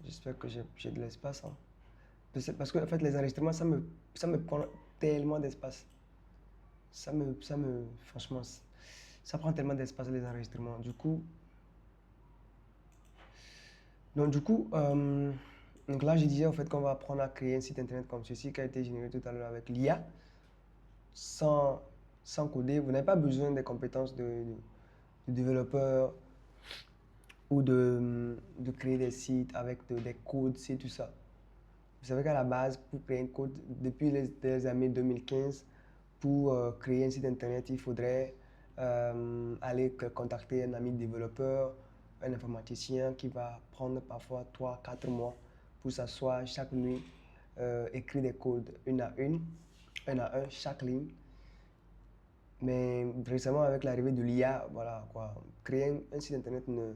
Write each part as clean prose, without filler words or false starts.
J'espère que j'ai de l'espace. Hein. Parce que en fait, les enregistrements, ça me prend tellement d'espace. Franchement, ça prend tellement d'espace les enregistrements. Du coup, donc là, je disais en fait qu'on va apprendre à créer un site internet comme ceci qui a été généré tout à l'heure avec l'IA, sans, sans coder. Vous n'avez pas besoin des compétences de développeur ou de créer des sites avec des codes, c'est tout ça. Vous savez qu'à la base, pour créer un code, depuis les années 2015, pour créer un site internet, il faudrait aller contacter un ami développeur, un informaticien qui va prendre parfois 3 4 mois pour s'asseoir chaque nuit, écrire des codes un à un, chaque ligne. Mais récemment, avec l'arrivée de l'IA, voilà quoi, créer un site internet ne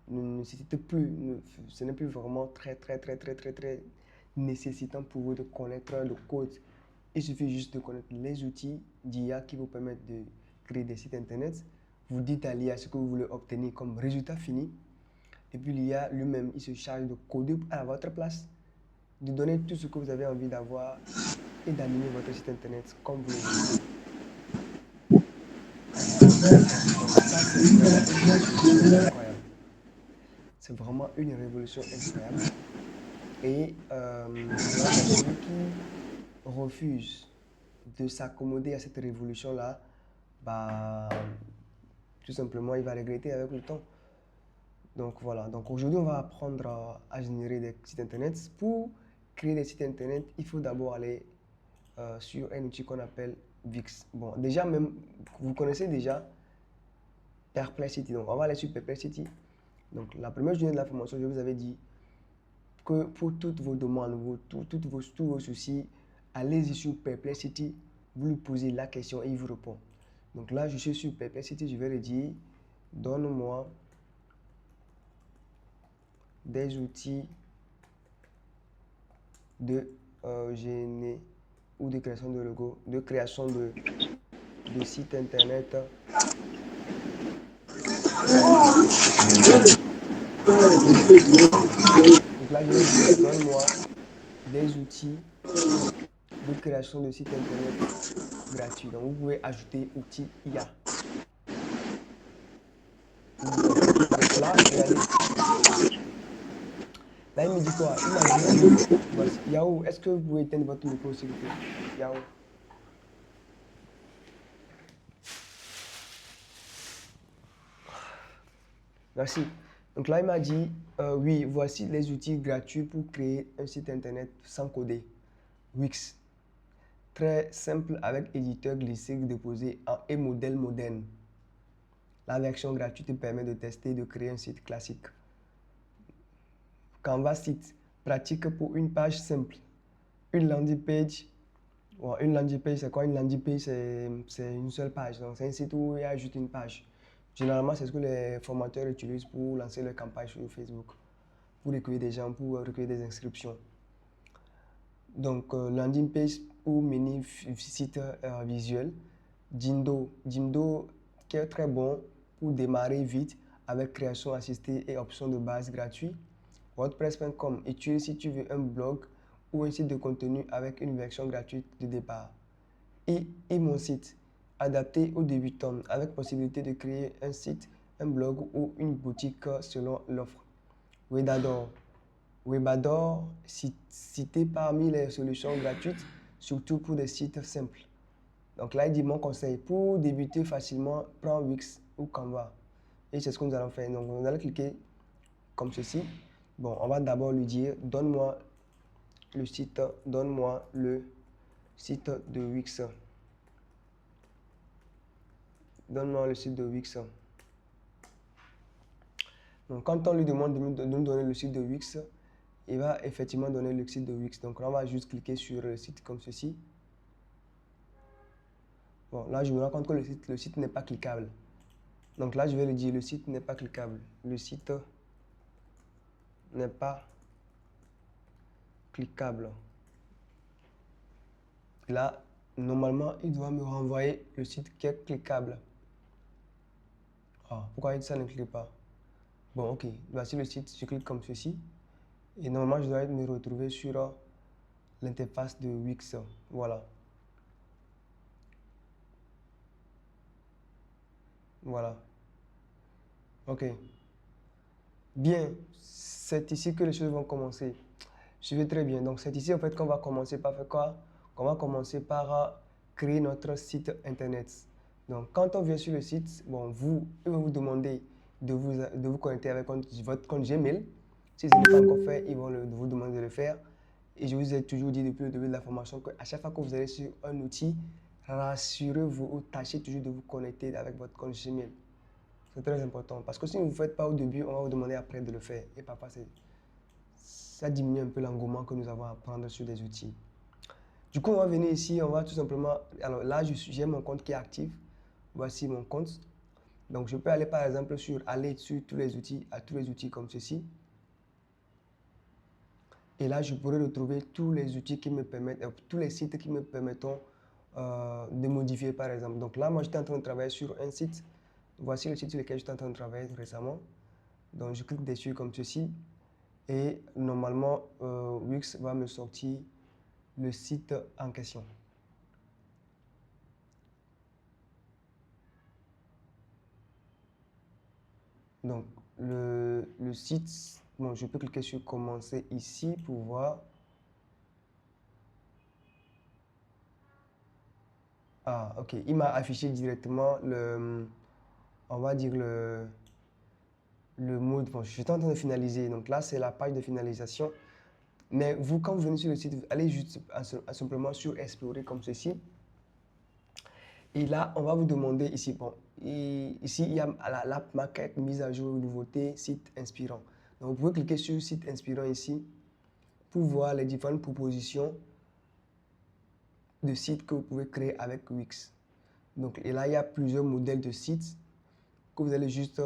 nécessite plus, ce n'est plus vraiment très nécessitant pour vous de connaître le code. Il suffit juste de connaître les outils d'IA qui vous permettent de créer des sites internet. Vous dites à l'IA ce que vous voulez obtenir comme résultat fini. Et puis l'IA lui-même, il se charge de coder à votre place, de donner tout ce que vous avez envie d'avoir et d'animer votre site internet comme vous le voulez. Donc ça, c'est vraiment une révolution incroyable. C'est vraiment une révolution incroyable. Et voilà, pour celui qui refuse de s'accommoder à cette révolution-là, bah, tout simplement, il va regretter avec le temps. Donc voilà, donc aujourd'hui, on va apprendre à générer des sites internet. Pour créer des sites internet, il faut d'abord aller sur un outil qu'on appelle Wix. Bon, déjà, même, vous connaissez déjà Perplexity. Donc, on va aller sur Perplexity. Donc, la première journée de la formation, je vous avais dit que pour toutes vos demandes, tous vos soucis, allez-y sur Perplexity, vous lui posez la question et il vous répond. Donc là, je suis sur Perplexity, je vais lui dire, donne-moi des outils de génie ou de création de logo, de création de site internet. Donc là, je vais dire, donne-moi des outils de création de site internet gratuit. Donc vous pouvez ajouter outils IA. Donc là, regardez. Là, il me dit quoi? Il m'a dit, voici, Yahoo, est-ce que vous pouvez éteindre votre micro, s'il vous plaît? Yahoo. Merci. Donc là, il m'a dit, oui, voici les outils gratuits pour créer un site internet sans coder. Wix. Très simple avec éditeur glissé déposé et modèle moderne. La version gratuite te permet de tester et de créer un site classique. Canva site. Pratique pour une page simple. Une landing page. Bon, une landing page, c'est quoi? Une landing page, c'est une seule page. Donc, c'est un site où il y a juste une page. Généralement, c'est ce que les formateurs utilisent pour lancer leur campagne sur Facebook, pour recueillir des gens, pour recueillir des inscriptions. Donc, landing page ou mini site visuel. Jimdo, qui est très bon pour démarrer vite avec création assistée et options de base gratuites. WordPress.com, utilise si tu veux un blog ou un site de contenu avec une version gratuite de départ. Et mon site, adapté aux débutants avec possibilité de créer un site, un blog ou une boutique selon l'offre. Webador, cité parmi les solutions gratuites, surtout pour des sites simples. Donc là, il dit mon conseil, pour débuter facilement, prends Wix ou Canva. Et c'est ce que nous allons faire. Donc, nous allons cliquer comme ceci. Bon, on va d'abord lui dire, donne-moi le site de Wix. Donne-moi le site de Wix. Donc, quand on lui demande de nous donner le site de Wix, il va effectivement donner le site de Wix. Donc, là, on va juste cliquer sur le site comme ceci. Bon, là, je me rends compte que le site n'est pas cliquable. Donc là, je vais lui dire, le site n'est pas cliquable. Le site n'est pas cliquable. Là, normalement, il doit me renvoyer le site qui est cliquable. Ah, pourquoi ça ne clique pas? Bon, ok. Voici le site. Je clique comme ceci. Et normalement, je dois me retrouver sur l'interface de Wix. Voilà. Voilà. OK. Bien. C'est ici que les choses vont commencer. Suivez très bien. Donc, c'est ici en fait qu'on va commencer par faire quoi? Qu'on va commencer par créer notre site internet. Donc, quand on vient sur le site, bon, ils vont vous demander de vous connecter avec votre compte Gmail. Si ce n'est pas encore fait, ils vont vous demander de le faire. Et je vous ai toujours dit depuis le début de la formation qu'à chaque fois que vous allez sur un outil, rassurez-vous ou tâchez toujours de vous connecter avec votre compte Gmail. C'est très important parce que si vous ne le faites pas au début, on va vous demander après de le faire. Et parfois, ça diminue un peu l'engouement que nous avons à prendre sur des outils. Du coup, on va venir ici, on va tout simplement... Alors là, j'ai mon compte qui est actif. Voici mon compte. Donc, je peux aller par exemple aller sur tous les outils, à tous les outils comme ceci. Et là, je pourrais retrouver tous les outils qui me permettent, tous les sites qui me permettront de modifier par exemple. Donc là, moi, j'étais en train de travailler sur un site. Voici le site sur lequel j'étais en train de travailler récemment. Donc, je clique dessus comme ceci. Et normalement, Wix va me sortir le site en question. Donc, le site, bon, je peux cliquer sur commencer ici pour voir. Ah, ok. Il m'a affiché directement on va dire le mode. Bon, je suis en train de finaliser. Donc là, c'est la page de finalisation. Mais vous, quand vous venez sur le site, vous allez juste simplement sur explorer comme ceci. Et là, on va vous demander ici, bon, ici, il y a l'app maquette, mise à jour, nouveauté, site inspirant. Donc, vous pouvez cliquer sur site inspirant ici pour voir les différentes propositions de sites que vous pouvez créer avec Wix. Donc, et là, il y a plusieurs modèles de sites que vous allez juste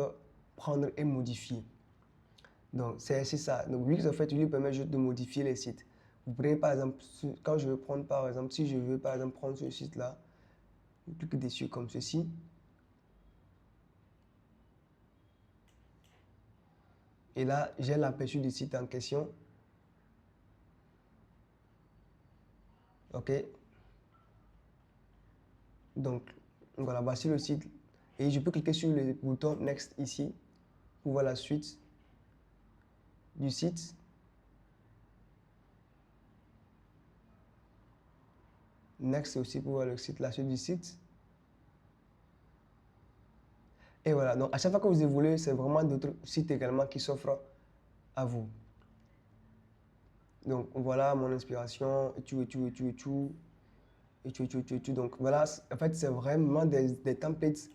prendre et modifier. Donc, c'est ça. Donc, Wix, en fait, il lui permet juste de modifier les sites. Vous prenez, par exemple, quand je veux prendre, par exemple, si je veux, par exemple, prendre ce site-là, je clique dessus comme ceci. Et là, j'ai l'aperçu du site en question. OK. Donc, voilà, voici le site. Et je peux cliquer sur le bouton Next ici pour voir la suite du site. Next aussi pour voir le site, la suite du site. Et voilà, donc à chaque fois que vous évoluez, c'est vraiment d'autres sites également qui s'offrent à vous. Donc voilà mon inspiration, et tout. Donc voilà, en fait, c'est vraiment des templates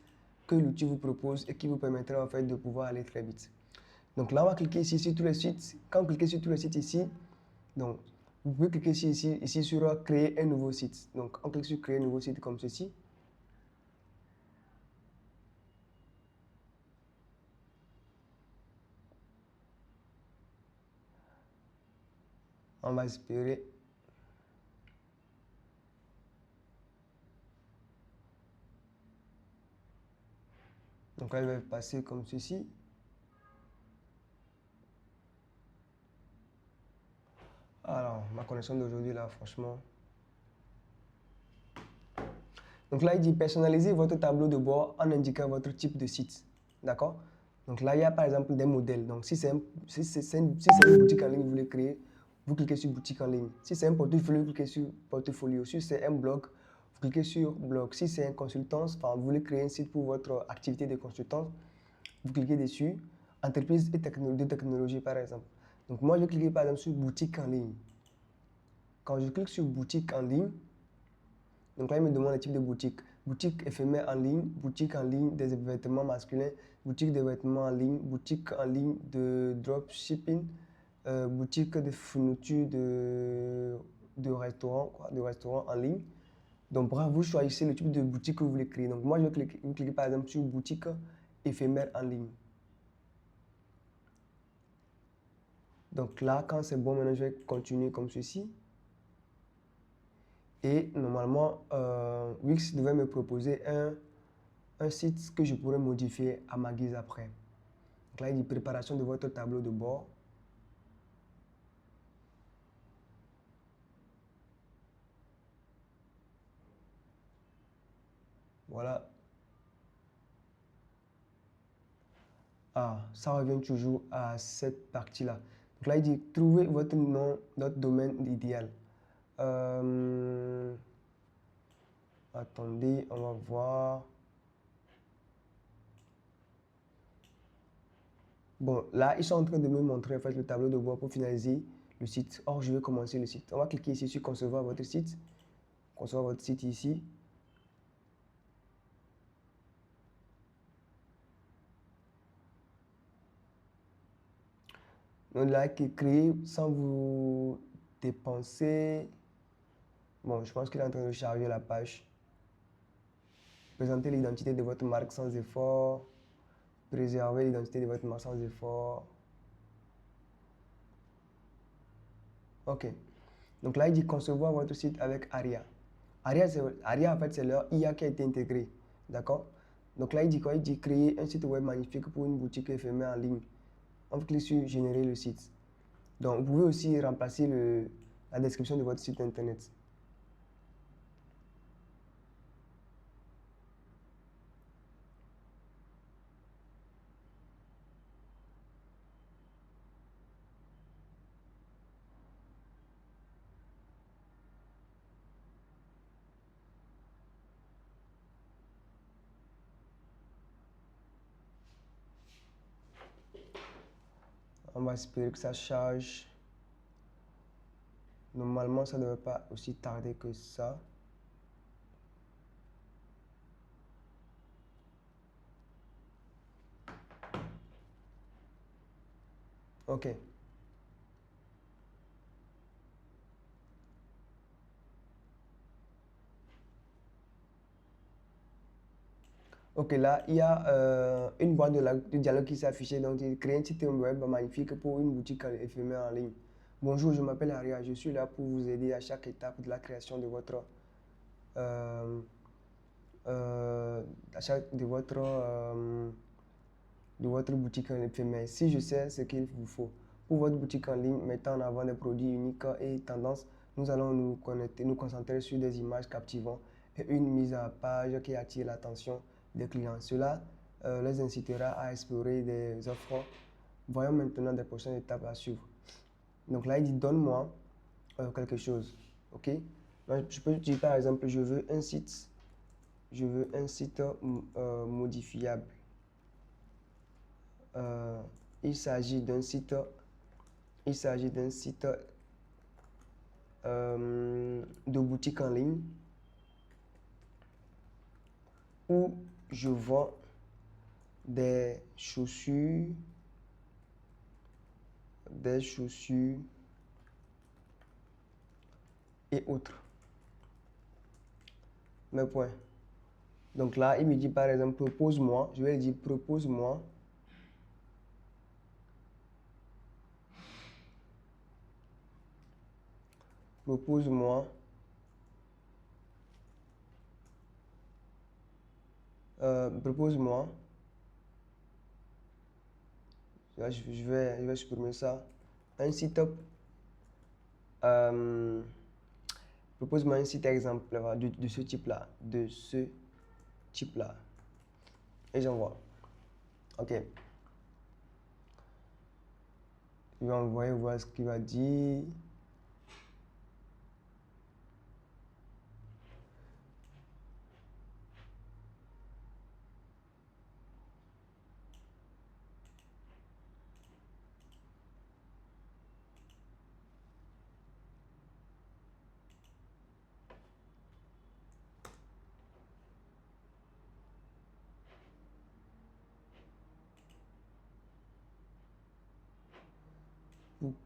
que l'outil vous propose et qui vous permettraient en fait de pouvoir aller très vite. Donc là, on va cliquer ici sur tous les sites. Quand vous cliquez sur tous les sites ici, donc vous pouvez cliquer ici sur créer un nouveau site. Donc on clique sur créer un nouveau site comme ceci. On va espérer. Donc là, il va passer comme ceci. Alors, ma connexion d'aujourd'hui, là, franchement. Donc là, il dit personnaliser votre tableau de bord en indiquant votre type de site. D'accord? Donc là, il y a par exemple des modèles. Donc si c'est une boutique en ligne que vous voulez créer, vous cliquez sur boutique en ligne. Si c'est un portfolio, vous cliquez sur portfolio. Si c'est un blog, vous cliquez sur blog. Si c'est un consultance, enfin, vous voulez créer un site pour votre activité de consultance, vous cliquez dessus. Entreprise et de technologie, par exemple. Donc moi, je vais cliquer par exemple sur boutique en ligne. Quand je clique sur boutique en ligne, donc là, il me demande le type de boutique. Boutique éphémère en ligne des vêtements masculins, boutique de vêtements en ligne, boutique en ligne de dropshipping, boutique de fourniture de restaurants en ligne. Donc, bref, vous choisissez le type de boutique que vous voulez créer. Donc, moi, je vais cliquer par exemple sur boutique éphémère en ligne. Donc là, quand c'est bon, maintenant, je vais continuer comme ceci. Et normalement, Wix devait me proposer un site que je pourrais modifier à ma guise après. Donc là, il dit préparation de votre tableau de bord. Voilà. Ah, ça revient toujours à cette partie-là. Donc là, il dit trouvez votre nom, notre domaine idéal. Attendez, on va voir. Bon, là, ils sont en train de me montrer en fait, le tableau de bord pour finaliser le site. Or, je vais commencer le site. On va cliquer ici sur concevoir votre site. Concevoir votre site ici. Donc là, créer sans vous dépenser. Bon, je pense qu'il est en train de charger la page. Présenter l'identité de votre marque sans effort. Préserver l'identité de votre marque sans effort. OK. Donc là, il dit concevoir votre site avec Aria. Aria en fait, c'est leur IA qui a été intégrée. D'accord? Donc là, il dit quoi? Il dit créer un site web magnifique pour une boutique éphémère en ligne. On clique sur générer le site. Donc, vous pouvez aussi remplacer la description de votre site internet. On va espérer que ça charge. Normalement, ça ne devrait pas aussi tarder que ça. OK. OK, là, il y a une boîte de dialogue qui s'est affichée. Donc, il crée un site web magnifique pour une boutique éphémère en ligne. Bonjour, je m'appelle Aria. Je suis là pour vous aider à chaque étape de la création de votre, de votre boutique en éphémère. Si je sais ce qu'il vous faut pour votre boutique en ligne mettant en avant des produits uniques et tendances, nous allons nous concentrer sur des images captivantes et une mise à page qui attire l'attention des clients. Cela les incitera à explorer des offres. Voyons maintenant des prochaines étapes à suivre. Donc là, il dit donne-moi quelque chose. OK? Donc, je peux dire par exemple, je veux un site modifiable. Il s'agit d'un site, de boutique en ligne où je vends des chaussures et autres. Mes points. Donc là, il me dit par exemple, propose-moi. Je vais lui dire, propose-moi propose-moi propose-moi. Je vais supprimer ça. Un site propose-moi un site exemple de ce type-là. Et j'envoie. OK. Je vais envoyer voir ce qu'il va dire.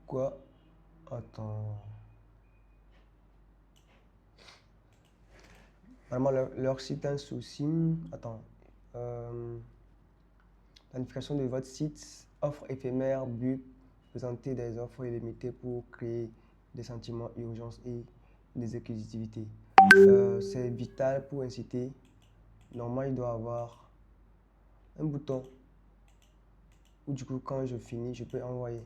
Pourquoi? Attends. Vraiment, leur site a un souci. Attends. Planification de votre site. Offre éphémère, but. Présenter des offres illimitées pour créer des sentiments d'urgence et des exclusivités. C'est vital pour inciter. Normalement, il doit avoir un bouton où du coup, quand je finis, je peux envoyer.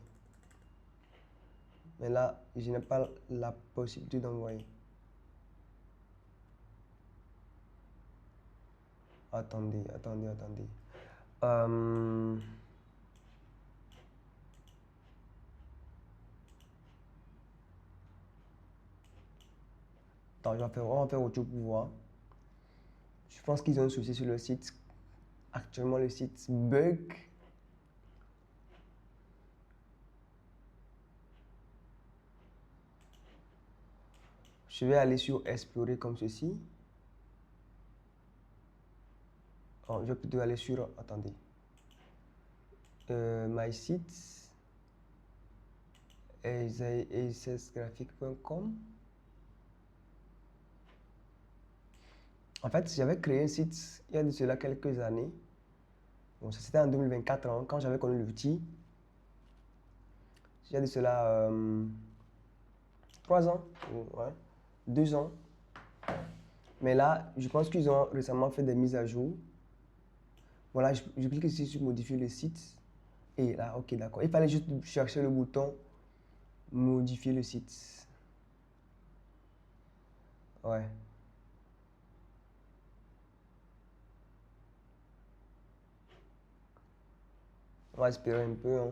Mais là, je n'ai pas la possibilité d'envoyer. Attendez, attendez, attendez. Euh, Attends, on va faire autre chose pour voir. Je pense qu'ils ont un souci sur le site. Actuellement, le site bug. Je vais aller sur Explorer comme ceci. Oh, je vais plutôt aller sur... Attendez. My site. accessgraphique.com. En fait, j'avais créé un site il y a de cela quelques années. Bon, ça c'était en 2024, hein, quand j'avais connu l'outil. Il y a de cela 3 ans, ouais, 2 ans. Mais là, je pense qu'ils ont récemment fait des mises à jour. Voilà, je clique ici sur modifier le site. Et là, ok, d'accord. Il fallait juste chercher le bouton modifier le site. Ouais. On va espérer un peu, hein.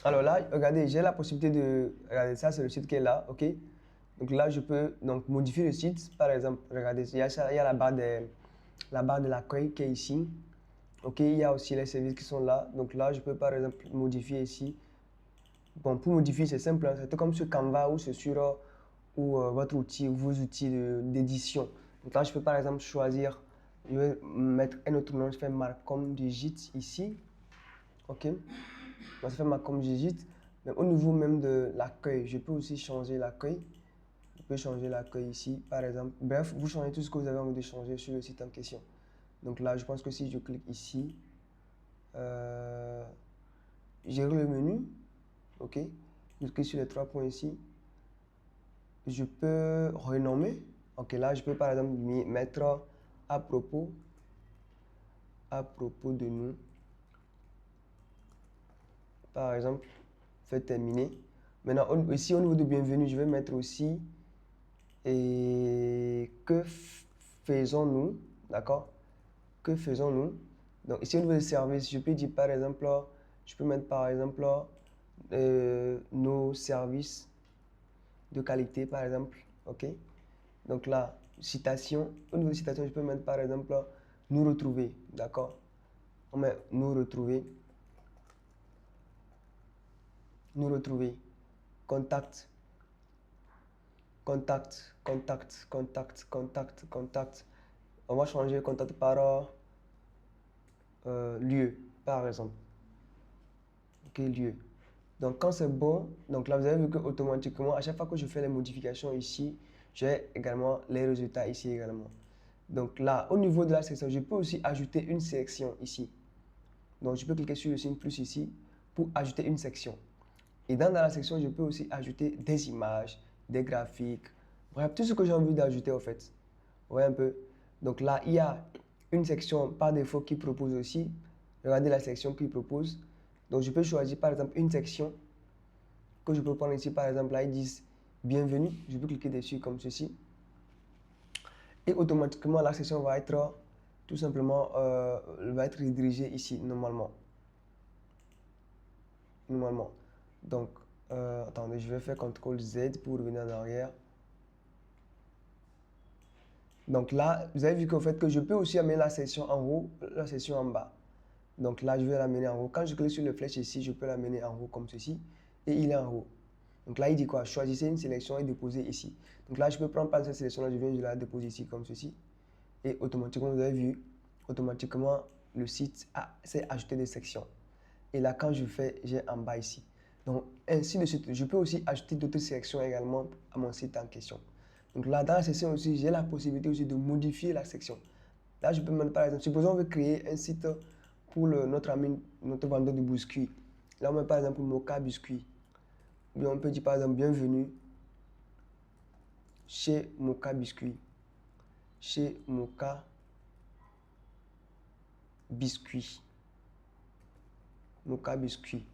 Alors là, regardez, j'ai la possibilité de... Regardez, ça c'est le site qui est là, ok? Donc là, je peux donc modifier le site. Par exemple, regardez, il y a la barre de l'accueil qui est ici. Ok, il y a aussi les services qui sont là. Donc là, je peux par exemple modifier ici. Bon, pour modifier, c'est simple, hein. C'est comme sur Canva ou sur votre outil, vos outils d'édition. Donc là, je peux par exemple choisir, je vais mettre un autre nom, je fais Malcolm Digit ici. Ok, donc ça fait Malcolm Digit. Mais au niveau même de l'accueil, je peux aussi changer l'accueil. Je peux changer l'accueil ici, par exemple. Bref, vous changez tout ce que vous avez envie de changer sur le site en question. Donc là, je pense que si je clique ici, euh, gérer le menu, ok, je clique sur les 3 points ici, je peux renommer, ok, là, je peux par exemple mettre à propos, de nous, par exemple, fait terminer. Maintenant, ici, au niveau de bienvenue, je vais mettre aussi et que faisons-nous, d'accord? Que faisons-nous? Donc ici au niveau des services, je peux dire par exemple, je peux mettre par exemple nos services de qualité par exemple, ok? Donc là, citation, au niveau de citation, je peux mettre par exemple nous retrouver, d'accord? On met nous retrouver, contact, contact, contact, contact, contact, contact. On va changer contact par lieu, par exemple. Ok, lieu. Donc quand c'est bon, donc là vous avez vu que automatiquement, à chaque fois que je fais les modifications ici, j'ai également les résultats ici également. Donc là, au niveau de la section, je peux aussi ajouter une section ici. Donc je peux cliquer sur le signe plus ici pour ajouter une section. Et dans la section, je peux aussi ajouter des images, des graphiques, bref, tout ce que j'ai envie d'ajouter en fait. Vous voyez un peu? Donc là, il y a une section par défaut qui propose aussi. Regardez la section qu'il propose. Donc je peux choisir par exemple une section que je peux prendre ici. Par exemple, là ils disent bienvenue. Je peux cliquer dessus comme ceci. Et automatiquement, la section va être tout simplement va être redirigée ici normalement. Normalement. Donc, attendez, je vais faire CTRL Z pour revenir en arrière. Donc là, vous avez vu qu'en fait que je peux aussi amener la section en haut, la section en bas. Donc là, je vais l'amener en haut. Quand je clique sur le flèche ici, je peux l'amener en haut comme ceci. Et il est en haut. Donc là, il dit quoi? Choisissez une sélection et déposez ici. Donc là, je peux prendre par cette sélection-là, je viens de la déposer ici comme ceci. Et automatiquement, vous avez vu, automatiquement, le site s'est ajouté des sections. Et là, quand je fais, j'ai en bas ici. Donc, ainsi de suite. Je peux aussi ajouter d'autres sections également à mon site en question. Donc là, dans la section aussi, j'ai la possibilité aussi de modifier la section. Là, je peux mettre par exemple, supposons on veut créer un site pour notre ami, notre vendeur de biscuits. Là, on met par exemple Mocha Biscuit. Ou bien on peut dire par exemple, bienvenue chez Mocha Biscuit. Chez Mocha Biscuit. Mocha Biscuit.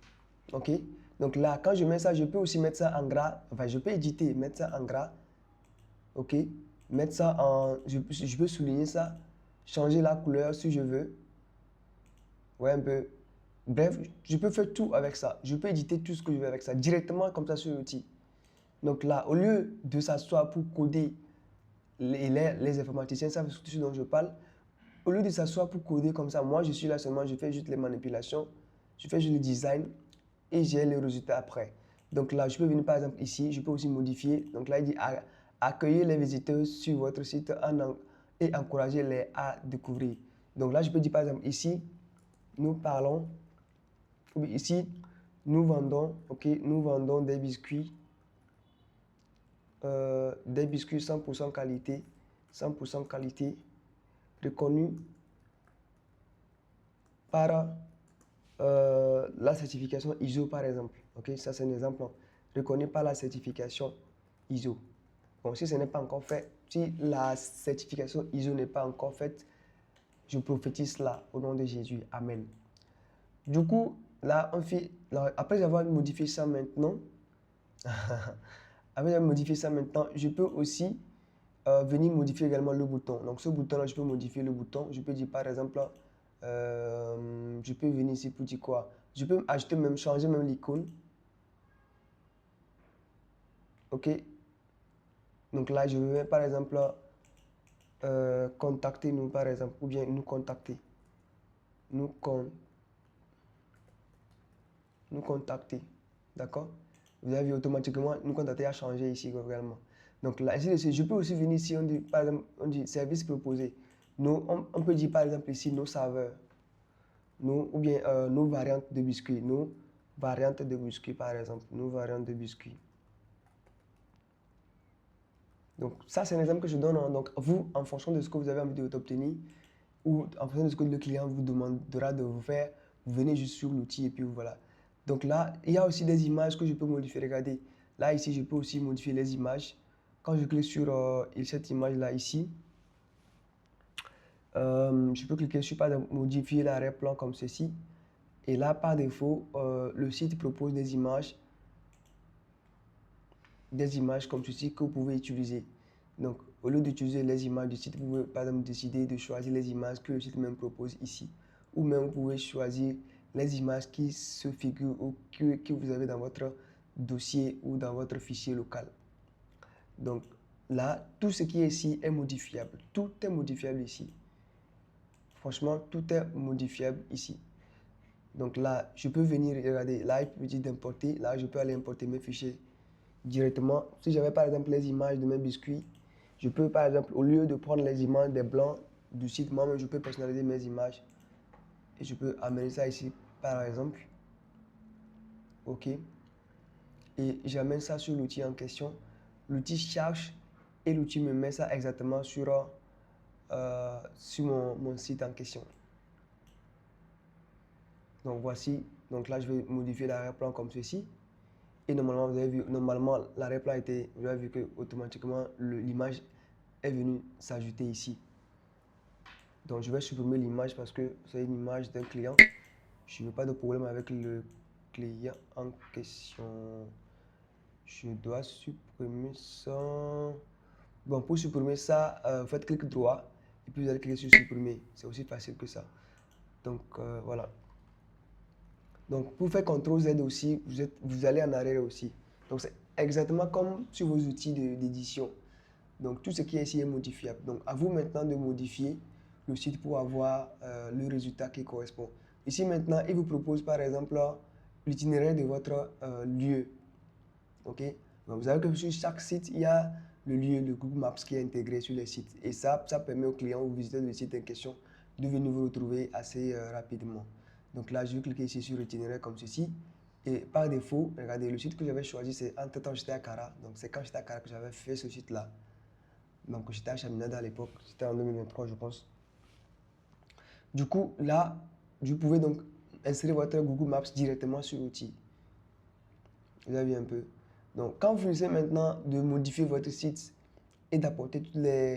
OK? Donc là, quand je mets ça, je peux aussi mettre ça en gras. Enfin, je peux éditer, mettre ça en gras. OK? Mettre ça en... Je peux souligner ça. Changer la couleur si je veux. Ouais, un peu. Bref, je peux faire tout avec ça. Je peux éditer tout ce que je veux avec ça, directement comme ça sur l'outil. Donc là, au lieu de s'asseoir pour coder, les informaticiens savent ce dont je parle. Au lieu de s'asseoir pour coder comme ça, moi je suis là seulement, je fais juste les manipulations, je fais juste le design et j'ai le résultat après. Donc là, je peux venir par exemple ici, je peux aussi modifier. Donc là, il dit accueillir les visiteurs sur votre site et encourager-les à découvrir. Donc là, je peux dire par exemple ici, nous parlons, ici, nous vendons, ok, nous vendons des biscuits 100% qualité, 100% qualité, reconnus par la certification ISO par exemple. Ok, ça c'est un exemple. Reconnu par la certification ISO. Bon, si ce n'est pas encore fait, si la certification ISO n'est pas encore faite, je prophétise cela au nom de Jésus. Amen. Du coup, là, après avoir modifié ça maintenant, après avoir modifié ça maintenant, je peux aussi venir modifier également le bouton. Donc ce bouton-là, je peux modifier le bouton. Je peux dire par exemple, je peux venir ici pour dire quoi? Je peux ajouter même, changer même l'icône. Ok. Donc là, je vais par exemple contacter nous par exemple, ou bien nous contacter. Nous contacter. D'accord? Vous avez vu automatiquement, nous contacter a changé ici également. Donc là, je peux aussi venir ici, on dit, par exemple, on dit service proposé. On peut dire par exemple ici nos saveurs, ou bien nos variantes de biscuits, nos variantes de biscuits par exemple, nos variantes de biscuits. Donc ça, c'est un exemple que je donne. Donc vous, en fonction de ce que vous avez envie d'obtenir, ou en fonction de ce que le client vous demandera de vous faire, vous venez juste sur l'outil et puis voilà. Donc là, il y a aussi des images que je peux modifier. Regardez, là ici, je peux aussi modifier les images. Quand je clique sur cette image-là ici, je peux cliquer sur par exemple, modifier l'arrière-plan comme ceci. Et là, par défaut, le site propose des images comme ceci que vous pouvez utiliser. Donc, au lieu d'utiliser les images du site, vous pouvez par exemple décider de choisir les images que le site même propose ici. Ou même vous pouvez choisir les images qui se figurent ou que vous avez dans votre dossier ou dans votre fichier local. Donc là, tout ce qui est ici est modifiable. Tout est modifiable ici. Franchement, tout est modifiable ici. Donc là, je peux venir regarder. Là, il peut dire d'importer. Là, je peux aller importer mes fichiers directement. Si j'avais par exemple les images de mes biscuits, je peux par exemple, au lieu de prendre les images des blancs du site, moi-même, je peux personnaliser mes images. Et je peux amener ça ici, par exemple. OK. Et j'amène ça sur l'outil en question. L'outil cherche et l'outil me met ça exactement sur mon site en question. Donc voici. Donc là, je vais modifier l'arrière-plan comme ceci. Et normalement, vous avez vu, normalement, l'arrière-plan était, vous avez vu que automatiquement, l'image est venue s'ajouter ici. Donc je vais supprimer l'image parce que c'est une image d'un client. Je n'ai pas de problème avec le client en question. Je dois supprimer ça. Bon, pour supprimer ça, faites clic droit et puis vous allez cliquer sur supprimer. C'est aussi facile que ça. Donc voilà. Donc pour faire CTRL Z aussi, vous allez en arrière aussi. Donc c'est exactement comme sur vos outils d'édition. Donc tout ce qui est ici est modifiable. Donc à vous maintenant de modifier le site pour avoir le résultat qui correspond. Ici maintenant, il vous propose par exemple l'itinéraire de votre lieu. Ok? Donc vous savez que sur chaque site, il y a le lieu, le Google Maps qui est intégré sur les sites. Et ça permet aux clients ou visiteurs du site en question devez nous retrouver assez rapidement. Donc là, je vais cliquer ici sur l'itinéraire comme ceci. Et par défaut, regardez, le site que j'avais choisi, c'est entre-temps, j'étais à Kara. Donc c'est quand j'étais à Kara que j'avais fait ce site-là. Donc j'étais à Chaminade à l'époque, c'était en 2023, je pense. Du coup, là, vous pouvez donc insérer votre Google Maps directement sur l'outil. Vous avez vu un peu. Donc, quand vous finissez maintenant de modifier votre site et d'apporter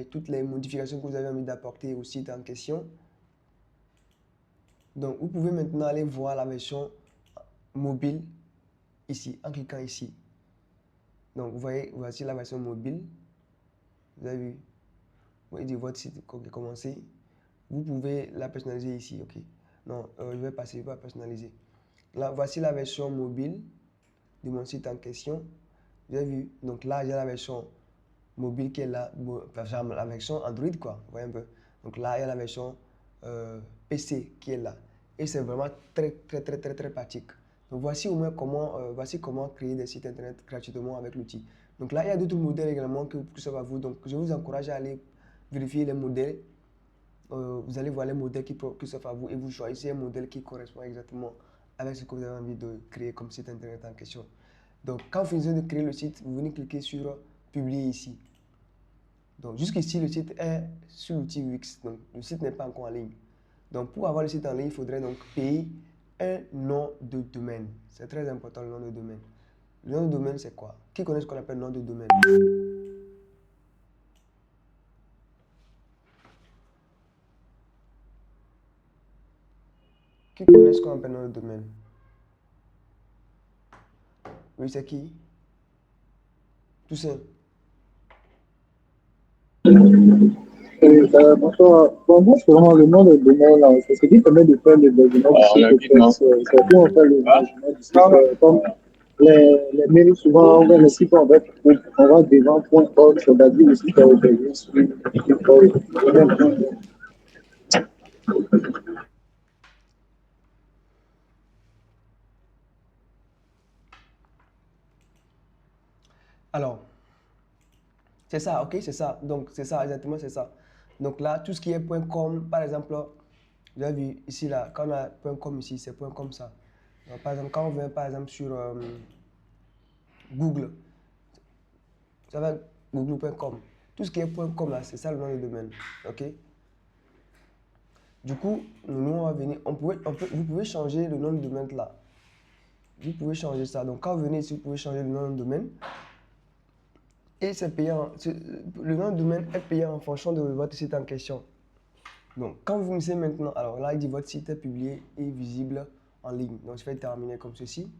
toutes les modifications que vous avez envie d'apporter au site en question, donc vous pouvez maintenant aller voir la version mobile ici, en cliquant ici. Donc, vous voyez, voici la version mobile. Vous avez vu? Vous voyez, votre site est commencé. Vous pouvez la personnaliser ici, ok? Non, je vais passer, je vais personnaliser. Là, voici la version mobile de mon site en question. Vous avez vu? Donc là, j'ai la version mobile qui est là, la version Android, quoi. Vous voyez un peu? Donc là, il y a la version PC qui est là. Et c'est vraiment très pratique. Donc voici au moins comment créer des sites internet gratuitement avec l'outil. Donc là, il y a d'autres modèles également que ça va vous. Donc je vous encourage à aller vérifier les modèles. Vous allez voir les modèles qui s'offrent à vous et vous choisissez un modèle qui correspond exactement avec ce que vous avez envie de créer comme site internet en question. Donc, quand vous finissez de créer le site, vous venez cliquer sur publier ici. Donc, jusqu'ici, le site est sur l'outil Wix. Donc, le site n'est pas encore en ligne. Donc, pour avoir le site en ligne, il faudrait donc payer un nom de domaine. C'est très important, le nom de domaine. Le nom de domaine, c'est quoi? Qui connaît ce qu'on appelle nom de domaine? Qui connaît ce qu'on appelle nom de domaine? Oui, c'est qui? Toussaint. Bonsoir. Bon, moi, c'est vraiment le nom de domaine, là. C'est ce qui permet de faire l'hébergement du site. C'est pour on fait l'hébergement du site. Comme les mairies, souvent, on va le site, on va devant .org, c'est-à-dire le site est hébergé sur .org. Alors, c'est ça, ok, c'est ça. Donc, c'est ça, exactement, c'est ça. Donc là, tout ce qui est .com, par exemple, vous avez vu ici, là, quand on a .com ici, c'est .com ça. Donc, par exemple, quand on vient, par exemple, sur Google, ça va google.com. Tout ce qui est .com là, c'est ça le nom de domaine, ok? Du coup, nous, on va venir, vous pouvez changer le nom de domaine là. Vous pouvez changer ça. Donc, quand vous venez ici, vous pouvez changer le nom de domaine. Et c'est payant. Le nom de domaine est payant en fonction de votre site en question. Donc, quand vous venez maintenant, alors là, il dit votre site est publié et visible en ligne. Donc, je vais terminer comme ceci.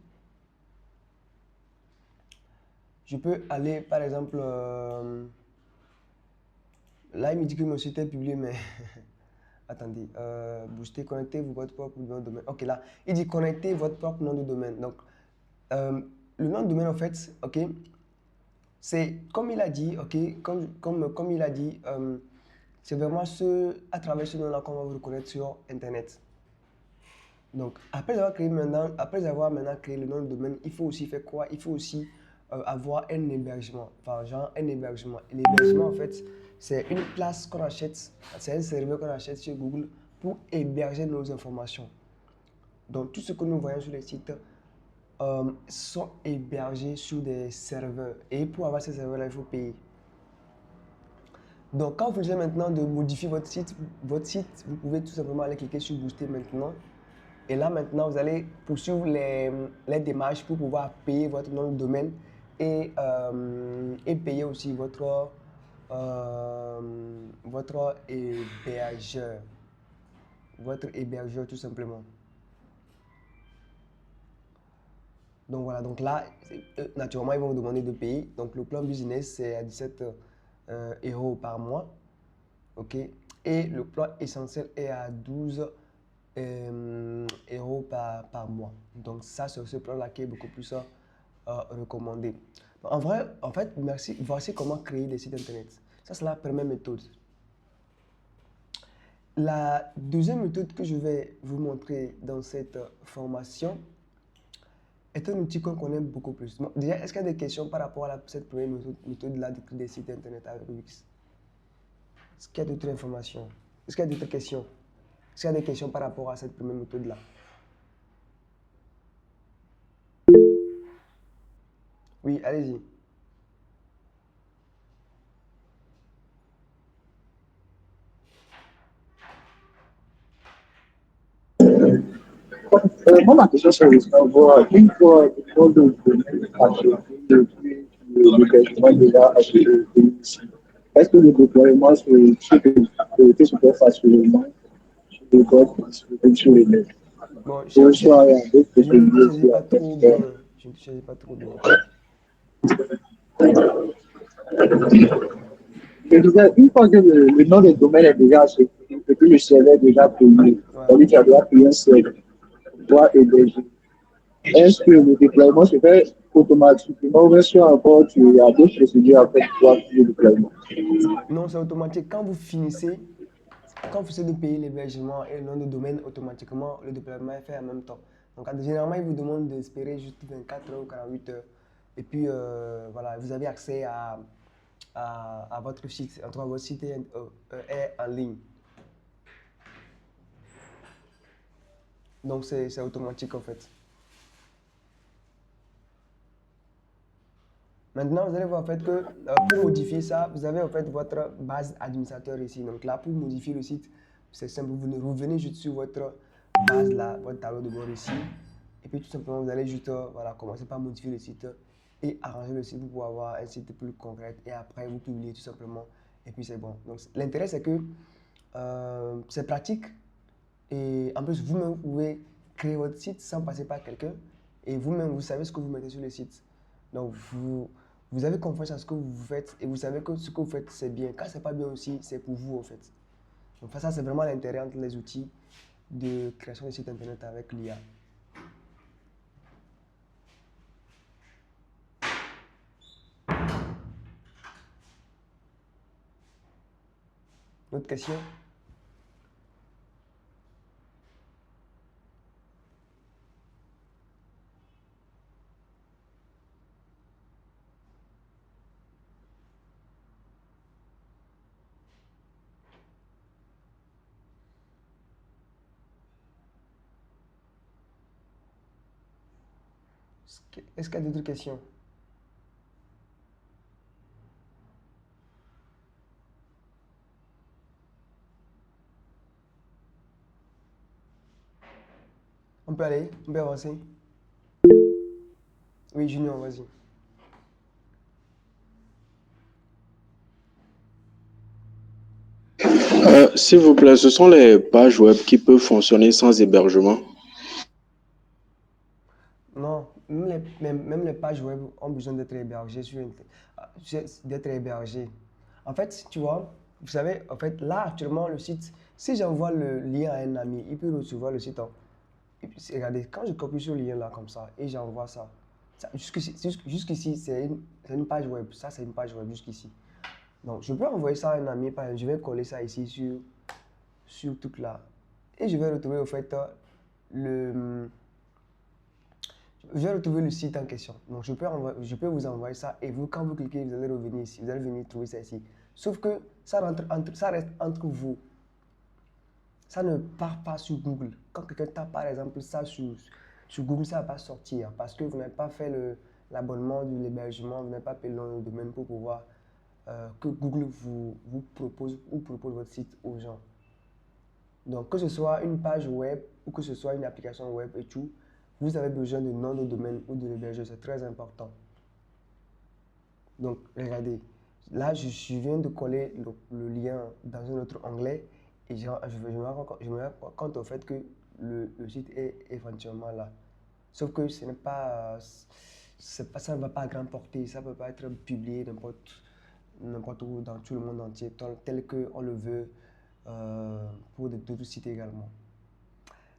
Je peux aller, par exemple, là, il me dit que mon site est publié, mais attendez, booster, connectez votre propre nom de domaine. Ok, là, il dit connecter votre propre nom de domaine. Donc, le nom de domaine, en fait, ok, c'est comme il a dit, ok, comme il a dit, c'est vraiment à travers ce nom-là qu'on va vous reconnaître sur Internet. Donc, après avoir maintenant créé le nom de domaine, il faut aussi faire quoi? Il faut aussi avoir un hébergement, enfin, genre un hébergement. Et l'hébergement, en fait, c'est une place qu'on achète, c'est un serveur qu'on achète sur Google pour héberger nos informations. Donc, tout ce que nous voyons sur les sites sont hébergés sur des serveurs. Et pour avoir ces serveurs-là, il faut payer. Donc, quand vous venez maintenant de modifier votre site, vous pouvez tout simplement aller cliquer sur Booster maintenant. Et là, maintenant, vous allez poursuivre les démarches pour pouvoir payer votre nom de domaine et payer aussi votre hébergeur. Votre hébergeur, tout simplement. Donc voilà, donc là, naturellement, ils vont vous demander de payer. Donc le plan business, c'est à 17 euros par mois. OK? Et le plan essentiel est à 12 euros par mois. Donc ça, c'est ce plan-là qui est beaucoup plus recommandé. En vrai, en fait, voici comment créer des sites internet. Ça, c'est la première méthode. La deuxième méthode que je vais vous montrer dans cette formation est un outil qu'on connaît beaucoup plus. Bon, déjà, est-ce qu'il y a des questions par rapport à cette première méthode-là de créer des sites internet avec Wix? Est-ce qu'il y a d'autres informations? Est-ce qu'il y a d'autres questions? Est-ce qu'il y a des questions par rapport à cette première méthode-là? Oui, allez-y. Moi, ma question, c'est de savoir, une fois le domaine acheté, depuis l'hébergement déjà acheté ici, est-ce que le déploiement se fait facilement sur les boîtes, sur les mails? Bon, Ou soit il y a d'autres je ne te procédures saisis aussi à pas trop bien. Je ne te saisis pas trop bien. Je disais, une fois que le nom de domaine est déjà acheté, et que le serveur est déjà payé, Ouais. c'est-à-dire qu'il doit payer un serveur, doit héberger. Est-ce que le déploiement se fait automatiquement ou bien soit encore il y a d'autres procédures à faire pour le déploiement? Non, c'est automatique. Quand vous essayez de payer l'hébergement et le nom de domaine, automatiquement, le déploiement est fait en même temps. Donc, généralement, il vous demande d'espérer juste 24 heures ou 48 heures. Et puis, voilà, vous avez accès à votre site. En tout cas, votre site est en ligne. Donc, c'est automatique en fait. Maintenant, vous allez voir en fait que pour modifier ça, vous avez en fait votre base administrateur ici. Donc là, pour modifier le site, c'est simple. Vous venez juste sur votre base là, votre tableau de bord ici. Et puis tout simplement, vous allez juste voilà, commencer par modifier le site et arranger le site pour avoir un site plus concret. Et après, vous publiez tout simplement. Et puis c'est bon. Donc l'intérêt, c'est que c'est pratique. Et en plus, vous-même, vous pouvez créer votre site sans passer par quelqu'un. Et vous-même, vous savez ce que vous mettez sur le site. Donc, vous avez confiance à ce que vous faites et vous savez que ce que vous faites, c'est bien. Quand c'est pas bien aussi, c'est pour vous, en fait. Donc, ça, c'est vraiment l'intérêt entre les outils de création de site internet avec l'IA. Autre question? Est-ce qu'il y a d'autres questions? On peut aller? On peut avancer? Oui, Junior, vas-y. S'il vous plaît, ce sont les pages web qui peuvent fonctionner sans hébergement. Non, même les pages web ont besoin d'être hébergées d'être hébergées. En fait, tu vois, vous savez, en fait, là, actuellement, le site, si j'envoie le lien à un ami, il peut recevoir le site. Et puis, regardez, quand je copie ce lien là comme ça et j'envoie ça, jusqu'ici, c'est une page web. Ça, c'est une page web jusqu'ici. Donc, je peux envoyer ça à un ami, par exemple, je vais coller ça ici sur tout là. Et je vais retrouver, au fait, le, je vais retrouver le site en question. Donc, je peux vous envoyer ça et vous, quand vous cliquez, vous allez revenir ici. Vous allez venir trouver ça ici. Sauf que ça reste entre vous. Ça ne part pas sur Google. Quand quelqu'un tape, par exemple, ça sur Google, ça ne va pas sortir parce que vous n'avez pas fait l'abonnement de l'hébergement, vous n'avez pas payé le nom de domaine pour pouvoir que Google vous propose ou propose votre site aux gens. Donc, que ce soit une page web ou que ce soit une application web et tout, vous avez besoin de nom de domaine ou de l'hébergeur. C'est très important. Donc, regardez. Là, je viens de coller le lien dans un autre onglet et je me rends compte au fait que le site est éventuellement là. Sauf que ce n'est pas, ça ne va pas à grande portée. Ça ne peut pas être publié n'importe où dans tout le monde entier, tel qu'on le veut pour d'autres sites également.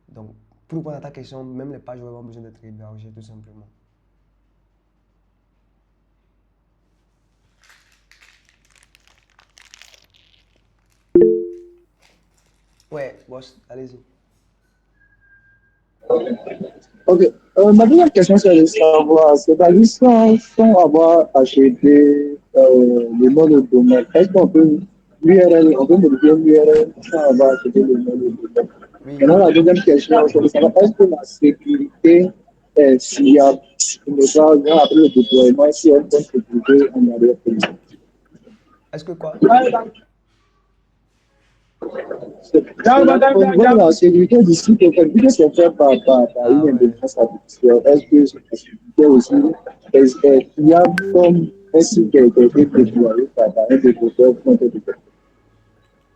Donc, pour répondre à ta question, même les pages web ont besoin d'être hébergées tout simplement. Ouais, boss, allez-y. Ok. Ma deuxième question, c'est de savoir, c'est-à-dire sans avoir acheté le nom de domaine, est-ce qu'on peut l'URL, on peut modifier l'URL sans avoir acheté le nom de domaine? Oui, Maintenant, la deuxième question, c'est de savoir est-ce que la sécurité est fiable pour ne pas voir après le déploiement si elle peut sécurité en arrière-pays. est-ce que quoi? Au niveau de la sécurité du site, vu que c'est fait par Ah une ouais. intelligence artificielle, est-ce que cette sécurité aussi est fiable comme un site qui a été déployé par un développeur ou un développeur?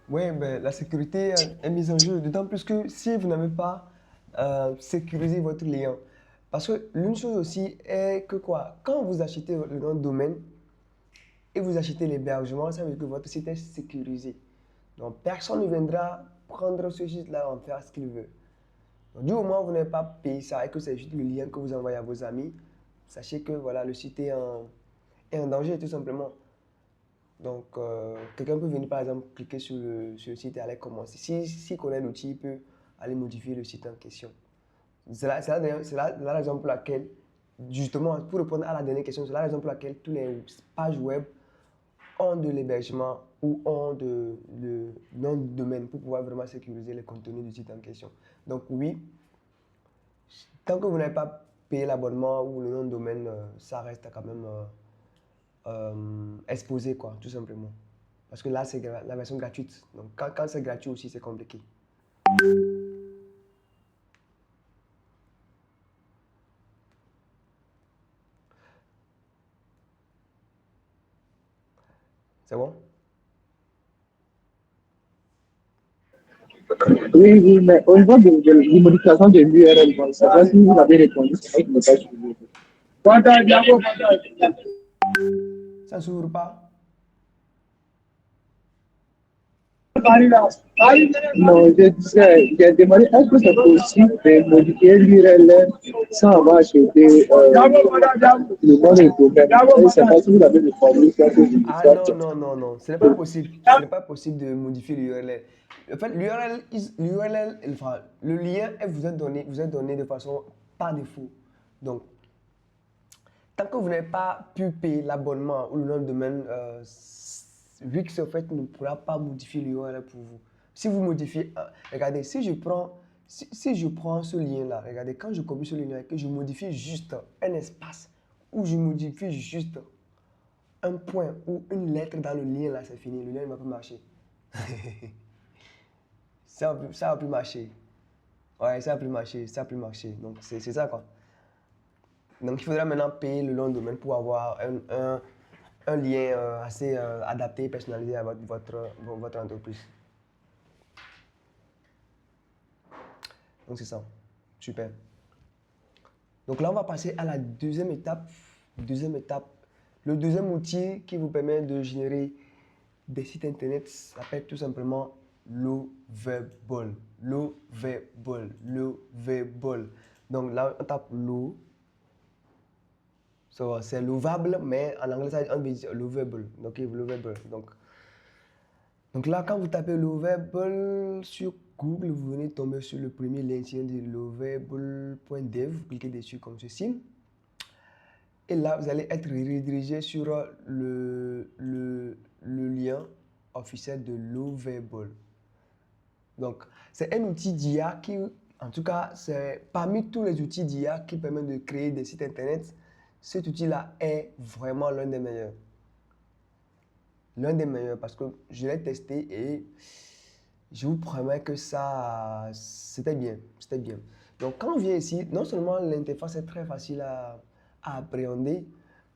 Oui, ben, la sécurité est mise en jeu, d'autant plus que si vous n'avez pas sécurisé votre lien. Parce que l'une chose aussi est que quoi, quand vous achetez le nom de domaine et vous achetez l'hébergement, ça veut dire que votre site est sécurisé. Donc personne ne viendra prendre ce site-là en faire ce qu'il veut. Donc, du moment où vous n'avez pas payé ça et que c'est juste le lien que vous envoyez à vos amis, sachez que voilà, le site est en danger tout simplement. Donc, quelqu'un peut venir par exemple cliquer sur le site et aller commencer. S'il connaît l'outil, il peut aller modifier le site en question. C'est la raison pour laquelle, justement, pour répondre à la dernière question, c'est la raison pour laquelle tous les pages web ont de l'hébergement ou ont le nom de domaine pour pouvoir vraiment sécuriser les contenus du site en question. Donc, oui, tant que vous n'avez pas payé l'abonnement ou le nom de domaine, ça reste quand même exposé, quoi, tout simplement. Parce que là, c'est la version gratuite. Donc, quand c'est gratuit aussi, c'est compliqué. C'est bon? Oui, oui, mais au niveau de modification de l'URL, je ne sais pas si vous avez répondu, c'est vrai que je n'ai pas suivi. Ça ne s'ouvre pas? Non, je disais, j'ai demandé est-ce que c'est possible de modifier l'URL sans avoir acheté le nom de domaine. Je ne sais pas si vous avez répondu sur ce Ah non, non, non, non. Ce n'est pas possible. Ce n'est pas possible de modifier l'URL. En fait, l'URL, enfin, le lien vous est donné de façon par défaut. Donc, tant que vous n'avez pas pu payer l'abonnement ou le nom de domaine, Wix en fait ne pourra pas modifier l'URL pour vous. Si vous modifiez, regardez, si je prends ce lien-là, regardez, quand je copie ce lien-là et que je modifie juste un espace ou je modifie juste un point ou une lettre dans le lien, là, c'est fini, le lien ne va plus marcher. Ça va plus marcher. Ouais, ça va plus marcher, ça va plus marcher. Donc, c'est ça, quoi. Donc, il faudra maintenant payer le nom de domaine pour avoir un lien assez adapté, personnalisé à votre entreprise. Donc, c'est ça. Super. Donc, là, on va passer à la deuxième étape. Deuxième étape. Le deuxième outil qui vous permet de générer des sites internet s'appelle tout simplement Lovable. Lovable. Lovable. Donc, là, on tape Lo. So, c'est lovable, mais en anglais, ça, on dit lovable. Donc, lovable. Donc là, quand vous tapez Lovable sur Google, vous venez tomber sur le premier lien qui dit lovable.dev. Vous cliquez dessus comme ceci. Et là, vous allez être redirigé sur le lien officiel de Lovable. Donc, c'est un outil d'IA qui, en tout cas, c'est parmi tous les outils d'IA qui permettent de créer des sites internet, cet outil-là est vraiment l'un des meilleurs. L'un des meilleurs parce que je l'ai testé et je vous promets que ça, c'était bien, c'était bien. Donc quand on vient ici, non seulement l'interface est très facile à appréhender,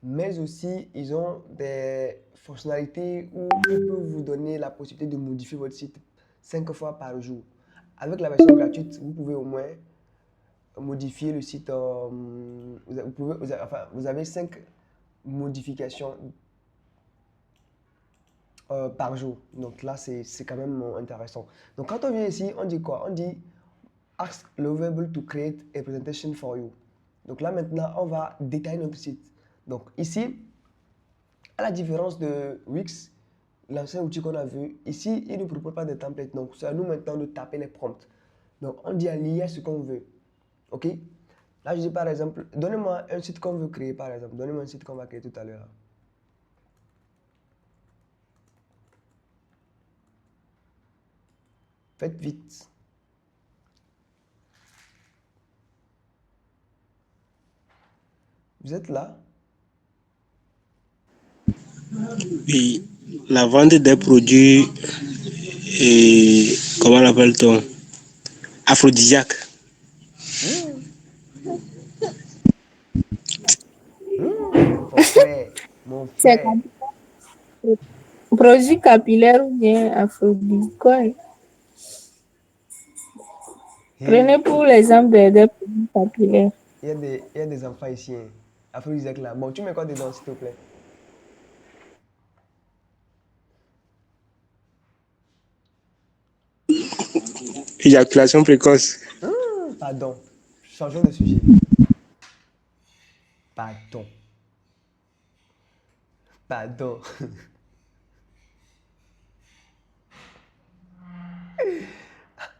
mais aussi ils ont des fonctionnalités où ils peuvent vous donner la possibilité de modifier votre site 5 fois par jour. Avec la version gratuite, vous pouvez au moins modifier le site. Vous avez 5 modifications par jour. Donc là, c'est quand même intéressant. Donc quand on vient ici, on dit quoi? On dit Ask Lovable to create a presentation for you. Donc là, maintenant, on va détailler notre site. Donc ici, à la différence de Wix, l'ancien outil qu'on a vu, ici, il ne nous propose pas de template. Donc c'est à nous maintenant de taper les prompts. Donc on dit à l'IA ce qu'on veut. OK? Là, je dis par exemple, donnez-moi un site qu'on veut créer, par exemple. Donnez-moi un site qu'on va créer tout à l'heure. Faites vite. Vous êtes là? Oui, la vente des produits, et comment l'appelle-t-on? Aphrodisiaques. Hmm. Mon frère, mon C'est frère. produit capillaire ou bien aphrodisiaque. Quoi? Prenez Hey, pour l'exemple des produits capillaires. il y a des enfants ici. Hein. Aphrodisiaque là. Bon, tu mets quoi dedans, s'il te plaît? Éjaculation précoce. Pardon. Changeons de sujet. Pardon. Pardon.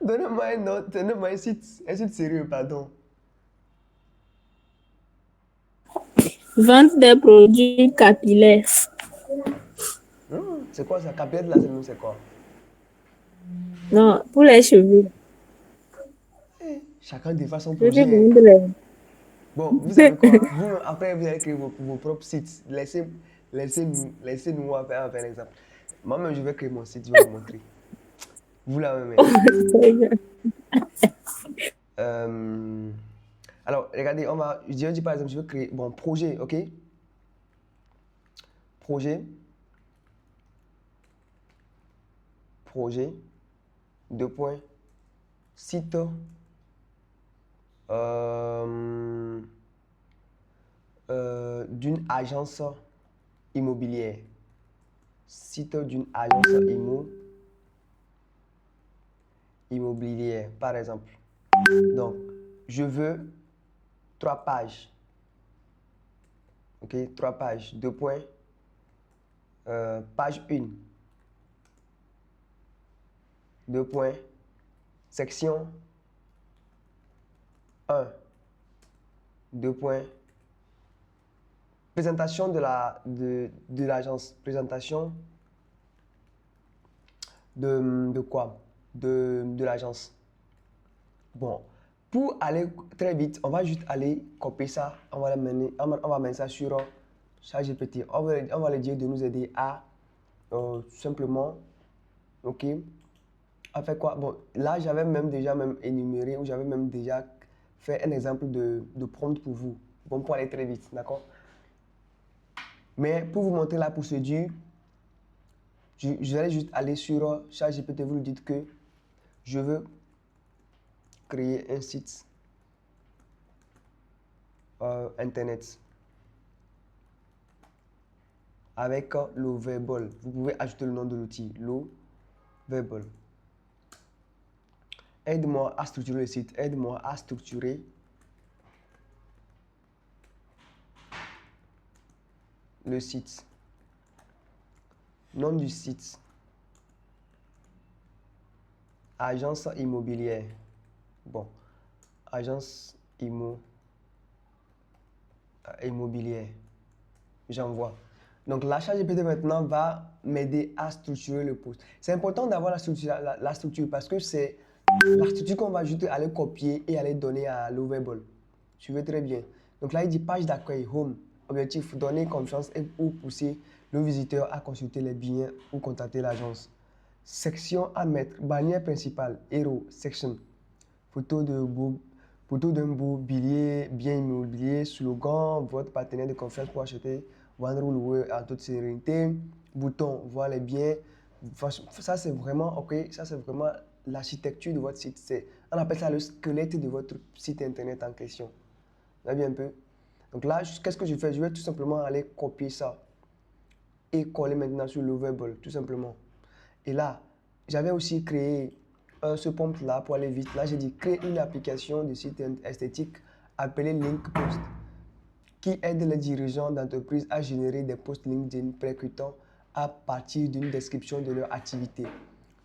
Donnez-moi un autre, donnez-moi un site sérieux, pardon. Vente des produits capillaires. C'est quoi ça? Capillaire là, c'est quoi? Non, pour les cheveux. Chacun défend son Je dis projet. Hein. vendre les- Bon, vous savez quoi? Vous, après, vous allez créer vos propres sites. Laissez-nous faire l'exemple. Moi-même, je vais créer mon site, je vais vous montrer. Vous là-même. Alors, regardez, je dis par exemple, je veux créer, bon, projet, ok? Projet, deux points, site, d'une agence immobilière. Site d'une agence immobilière, par exemple. Donc, je veux 3 pages. Ok, 3 pages, deux points. Page 1. Deux points. Section 1. Deux points. Présentation de l'agence. Présentation de quoi? De l'agence. Bon, pour aller très vite, on va juste aller copier ça. On va mettre ça sur ChatGPT. On va lui dire de nous aider à simplement, ok, à faire quoi? Bon, là, j'avais même déjà énuméré ou j'avais même déjà fait un exemple de prompt pour vous. Bon, pour aller très vite, d'accord? Mais pour vous montrer la procédure, je vais juste aller sur ChatGPT. Vous lui dites que je veux créer un site internet avec Lovable. Vous pouvez ajouter le nom de l'outil, Lovable. Aide-moi à structurer le site. Aide-moi à structurer le site. Nom du site. Agence immobilière. Bon, agence immobilière. J'envoie. Donc, l'achat GPT maintenant va m'aider à structurer le post. C'est important d'avoir la structure parce que c'est la structure qu'on va juste aller copier et aller donner à Lovable. Suivez très bien. Donc là, il dit page d'accueil, home. Objectif, donner confiance et ou pousser le visiteur à consulter les biens ou contacter l'agence. Section à mettre, bannière principale, héros, section. Photo d'un beau billet, bien immobilier, slogan, votre partenaire de confiance pour acheter, vendre ou louer en toute sérénité. Bouton, voir les biens. Ça, c'est vraiment, ok, ça, c'est vraiment l'architecture de votre site. On appelle ça le squelette de votre site internet en question. Vous avez bien un peu? Donc là, qu'est-ce que je fais? Je vais tout simplement aller copier ça et coller maintenant sur Lovable, tout simplement. Et là, j'avais aussi créé ce prompt-là pour aller vite. Là, j'ai dit créer une application de site esthétique appelée Link Post qui aide les dirigeants d'entreprise à générer des posts LinkedIn percutants à partir d'une description de leur activité.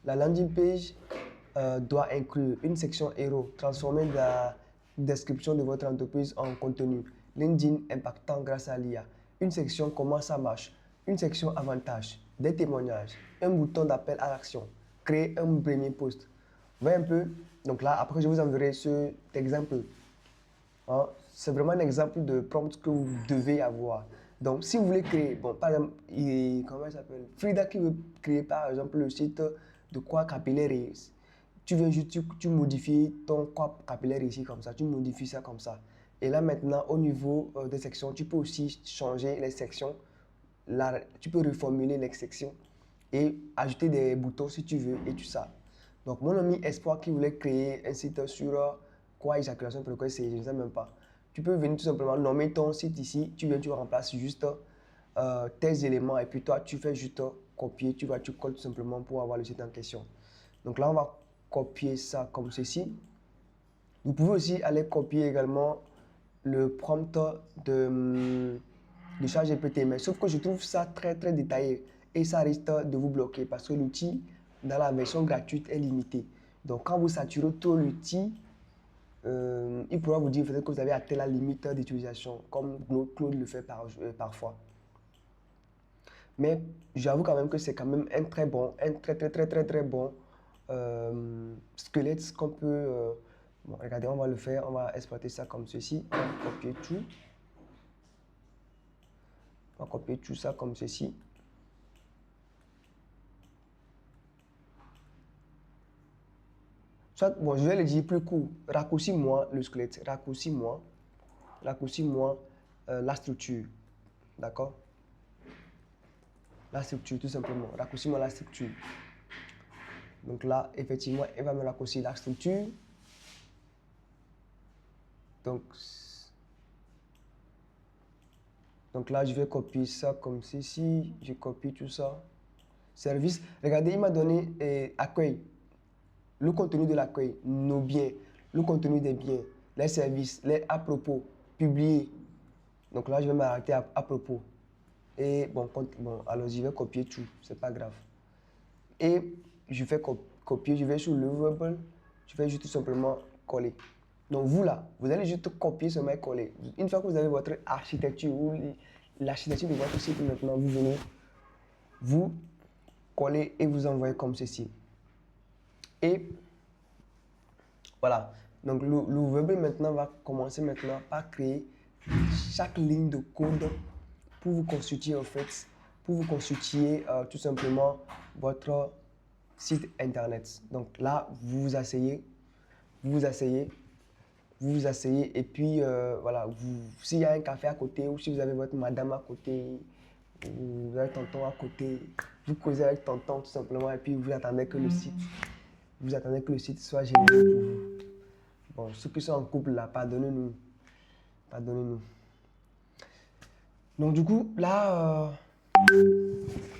La landing page doit inclure une section héros, transformer la description de votre entreprise en contenu LinkedIn impactant grâce à l'IA, une section comment ça marche, une section avantages, des témoignages, un bouton d'appel à l'action, créer un premier post. Vous voyez un peu? Donc là, après, je vous enverrai cet exemple. Hein, c'est vraiment un exemple de prompt que vous devez avoir. Donc, si vous voulez créer, bon, par exemple, comment il s'appelle? Frida qui veut créer, par exemple, le site de quoi capillaire. Tu viens juste, tu modifies ton quoi capillaire ici comme ça, tu modifies ça comme ça. Et là, maintenant, au niveau des sections, tu peux aussi changer les sections. Là, tu peux reformuler les sections et ajouter des boutons si tu veux et tout ça. Donc, mon ami Espoir qui voulait créer un site sur quoi éjaculation précoce, je ne sais même pas. Tu peux venir tout simplement nommer ton site ici, tu viens, tu remplaces juste tes éléments et puis toi, tu fais juste copier, tu colles tout simplement pour avoir le site en question. Donc là, on va copier ça comme ceci. Vous pouvez aussi aller copier également le prompt de ChatGPT, mais sauf que je trouve ça très très détaillé et ça risque de vous bloquer parce que l'outil dans la version gratuite est limité. Donc quand vous saturez trop l'outil, il pourra vous dire peut-être que vous avez atteint la limite d'utilisation, comme Claude le fait parfois. Mais j'avoue quand même que c'est quand même un très bon squelette qu'on peut... bon, regardez, on va le faire, on va exploiter ça comme ceci, on va copier tout. On va copier tout ça comme ceci. Soit, bon, je vais le dire plus court. Raccourcis-moi le squelette. Raccourcis-moi la structure. D'accord? La structure, tout simplement. Raccourcis-moi la structure. Donc là, effectivement, elle va me raccourcir la structure. Donc là, je vais copier ça comme ceci. Je copie tout ça. Service. Regardez, il m'a donné accueil. Le contenu de l'accueil, nos biens, le contenu des biens, les services, les à propos, publier. Donc là, je vais m'arrêter à propos. Et bon, alors je vais copier tout, c'est pas grave. Et je fais copier, je vais sur Lovable, je vais juste tout simplement coller. Donc vous là, vous allez juste copier seulement et coller. Une fois que vous avez votre architecture ou l'architecture de votre site, maintenant vous venez, vous collez et vous envoyez comme ceci. Et voilà. Donc Lovable maintenant va commencer maintenant par créer chaque ligne de code pour vous constituer en fait, pour vous constituer tout simplement votre site internet. Donc là, vous vous asseyez et puis voilà, s'il y a un café à côté ou si vous avez votre madame à côté, ou vous avez tonton à côté, vous causez avec tonton tout simplement et puis vous attendez que le site soit généré pour vous. Bon, ceux qui sont en couple là, pardonnez-nous. Donc du coup, là,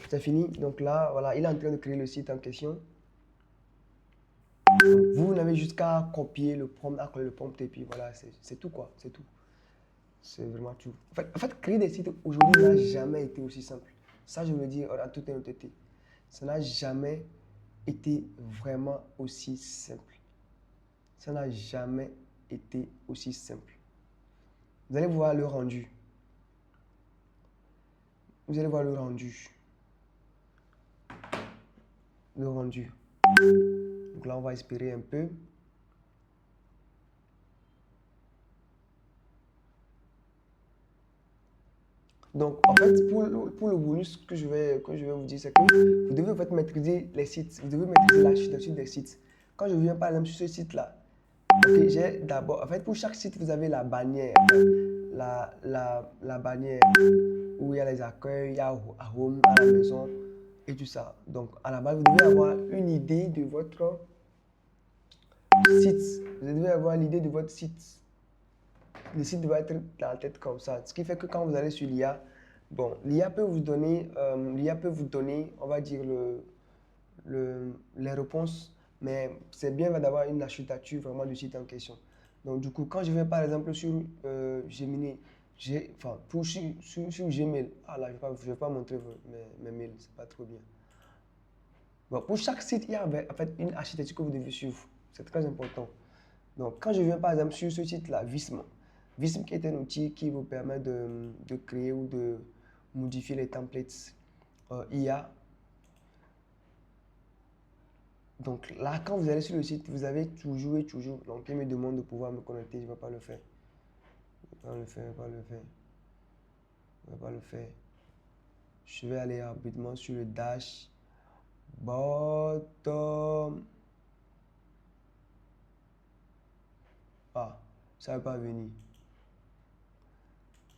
c'est fini. Donc là, voilà, il est en train de créer le site en question. Donc, vous n'avez juste qu'à copier le prompt, à coller le prompt et puis voilà, c'est tout quoi, c'est tout. C'est vraiment tout. En fait, créer des sites aujourd'hui n'a jamais été aussi simple. Ça, je veux le dire en toute honnêteté. Ça n'a jamais été vraiment aussi simple. Ça n'a jamais été aussi simple. Vous allez voir le rendu. Vous allez voir le rendu. Le rendu. Donc là, on va espérer un peu. Donc, en fait, pour le bonus que je vais vous dire, c'est que vous devez en fait maîtriser les sites. Vous devez maîtriser l'architecture des sites. Quand je viens par exemple sur ce site-là, okay, j'ai d'abord, en fait, pour chaque site, vous avez la bannière. La bannière où il y a les accueils, il y a à home, à la maison et tout ça. Donc, à la base, vous devez avoir une idée de votre site. Vous devez avoir l'idée de votre site. Le site doit être dans la tête comme ça. Ce qui fait que quand vous allez sur l'IA, bon, l'IA peut vous donner, on va dire, les réponses, mais c'est bien d'avoir une architecture vraiment du site en question. Donc du coup, quand je vais par exemple sur Gemini, sur Gmail, ah là, je ne vais pas montrer mes mails, c'est pas trop bien. Bon, pour chaque site, il y a en fait une architecture que vous devez suivre. C'est très important. Donc, quand je viens par exemple sur ce site-là, Visma, Visma qui est un outil qui vous permet de créer ou de modifier les templates IA. Donc là, quand vous allez sur le site, vous avez toujours. Donc, il me demande de pouvoir me connecter, je ne vais pas le faire. On va le faire, on va le faire. On va pas le faire. Je vais aller rapidement sur le dash. Bottom. Ah, ça ne va pas venir.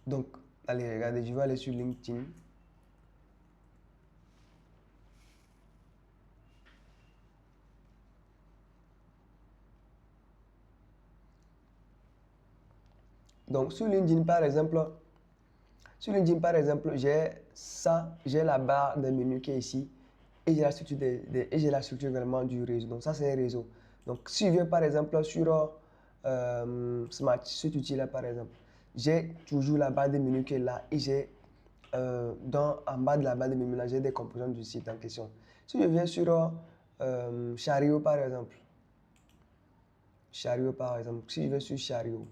Donc, allez, regardez, je vais aller sur LinkedIn. Donc, sur LinkedIn, par exemple, j'ai ça, j'ai la barre des menus qui est ici et j'ai la structure, et j'ai la structure également du réseau. Donc, ça, c'est un réseau. Donc, si je viens par exemple sur Smart, cet outil-là, par exemple, j'ai toujours la barre des menus qui est là et j'ai en bas de la barre des menus, là, j'ai des composants du site en question. Si je viens sur Chariot, par exemple, si je vais sur Chariot,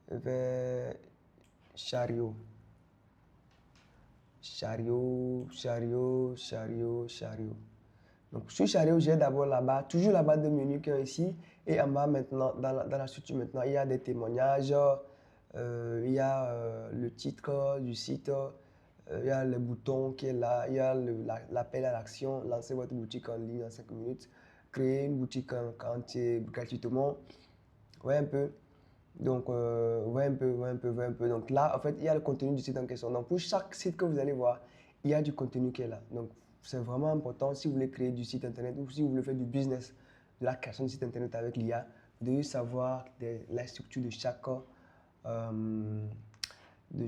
vers Chariot. Donc, sur Chariot, j'ai d'abord toujours la barre de menu qui est ici. Et en bas, maintenant, dans la structure, maintenant, il y a des témoignages, il y a le titre du site, il y a le bouton qui est là, il y a l'appel à l'action, lancer votre boutique en ligne en 5 minutes, créer une boutique en entier gratuitement. Ouais, un peu. Donc, ouais un peu. Donc là, en fait, il y a le contenu du site en question. Donc, pour chaque site que vous allez voir, il y a du contenu qui est là. Donc, c'est vraiment important si vous voulez créer du site internet ou si vous voulez faire du business, de la création de site internet avec l'IA, vous devez savoir la structure de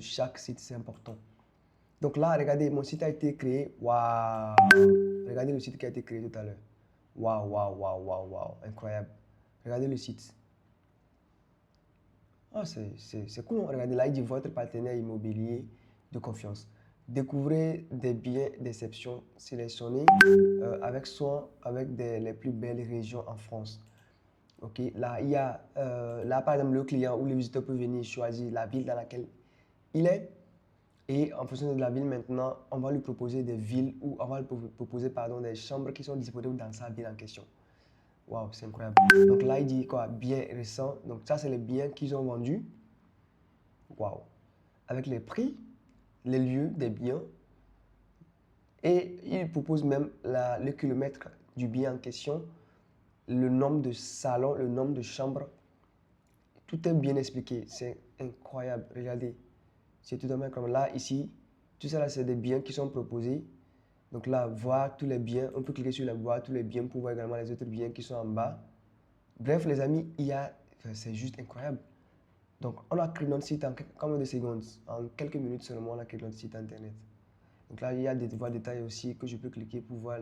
chaque site, c'est important. Donc là, regardez, mon site a été créé. Waouh! Regardez le site qui a été créé tout à l'heure. Waouh, incroyable. Regardez le site. Ah, c'est cool. Regardez, là, il dit votre partenaire immobilier de confiance. Découvrez des biens d'exception sélectionnés avec soin avec les plus belles régions en France. Ok, là, il y a, là, par exemple, le client ou le visiteur peut venir choisir la ville dans laquelle il est. Et en fonction de la ville, maintenant, on va lui proposer des villes ou on va lui proposer pardon, des chambres qui sont disponibles dans sa ville en question. Waouh, c'est incroyable. Donc là, il dit quoi? Biens récents. Donc ça, c'est les biens qu'ils ont vendus. Waouh. Avec les prix, les lieux des biens. Et il propose même le kilomètre du bien en question, le nombre de salons, le nombre de chambres. Tout est bien expliqué. C'est incroyable. Regardez. C'est tout à fait comme là, ici. Tout ça, là, c'est des biens qui sont proposés. Donc là, voir tous les biens. On peut cliquer sur la voir tous les biens pour voir également les autres biens qui sont en bas. Bref, les amis, c'est juste incroyable. Donc, on a créé notre site en combien de secondes? En quelques minutes seulement, on a créé notre site internet. Donc là, il y a des voies détails aussi que je peux cliquer pour voir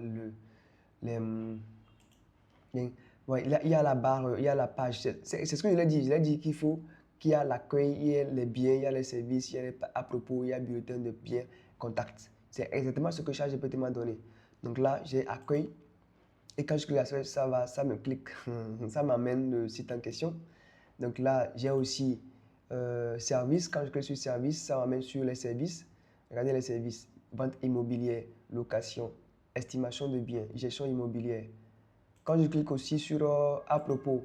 ouais, il y a la barre, il y a la page. C'est ce que je l'ai dit. Je l'ai dit qu'il y a l'accueil, il y a les biens, il y a les services, il y a à propos, il y a bulletin de biens, contact. C'est exactement ce que ChatGPT m'a donné. Donc là, j'ai accueil. Et quand je clique là, ça me clique, ça m'amène le site en question. Donc là, j'ai aussi service. Quand je clique sur service, ça m'amène sur les services. Regardez les services. Vente immobilière, location, estimation de biens, gestion immobilière. Quand je clique aussi sur à propos,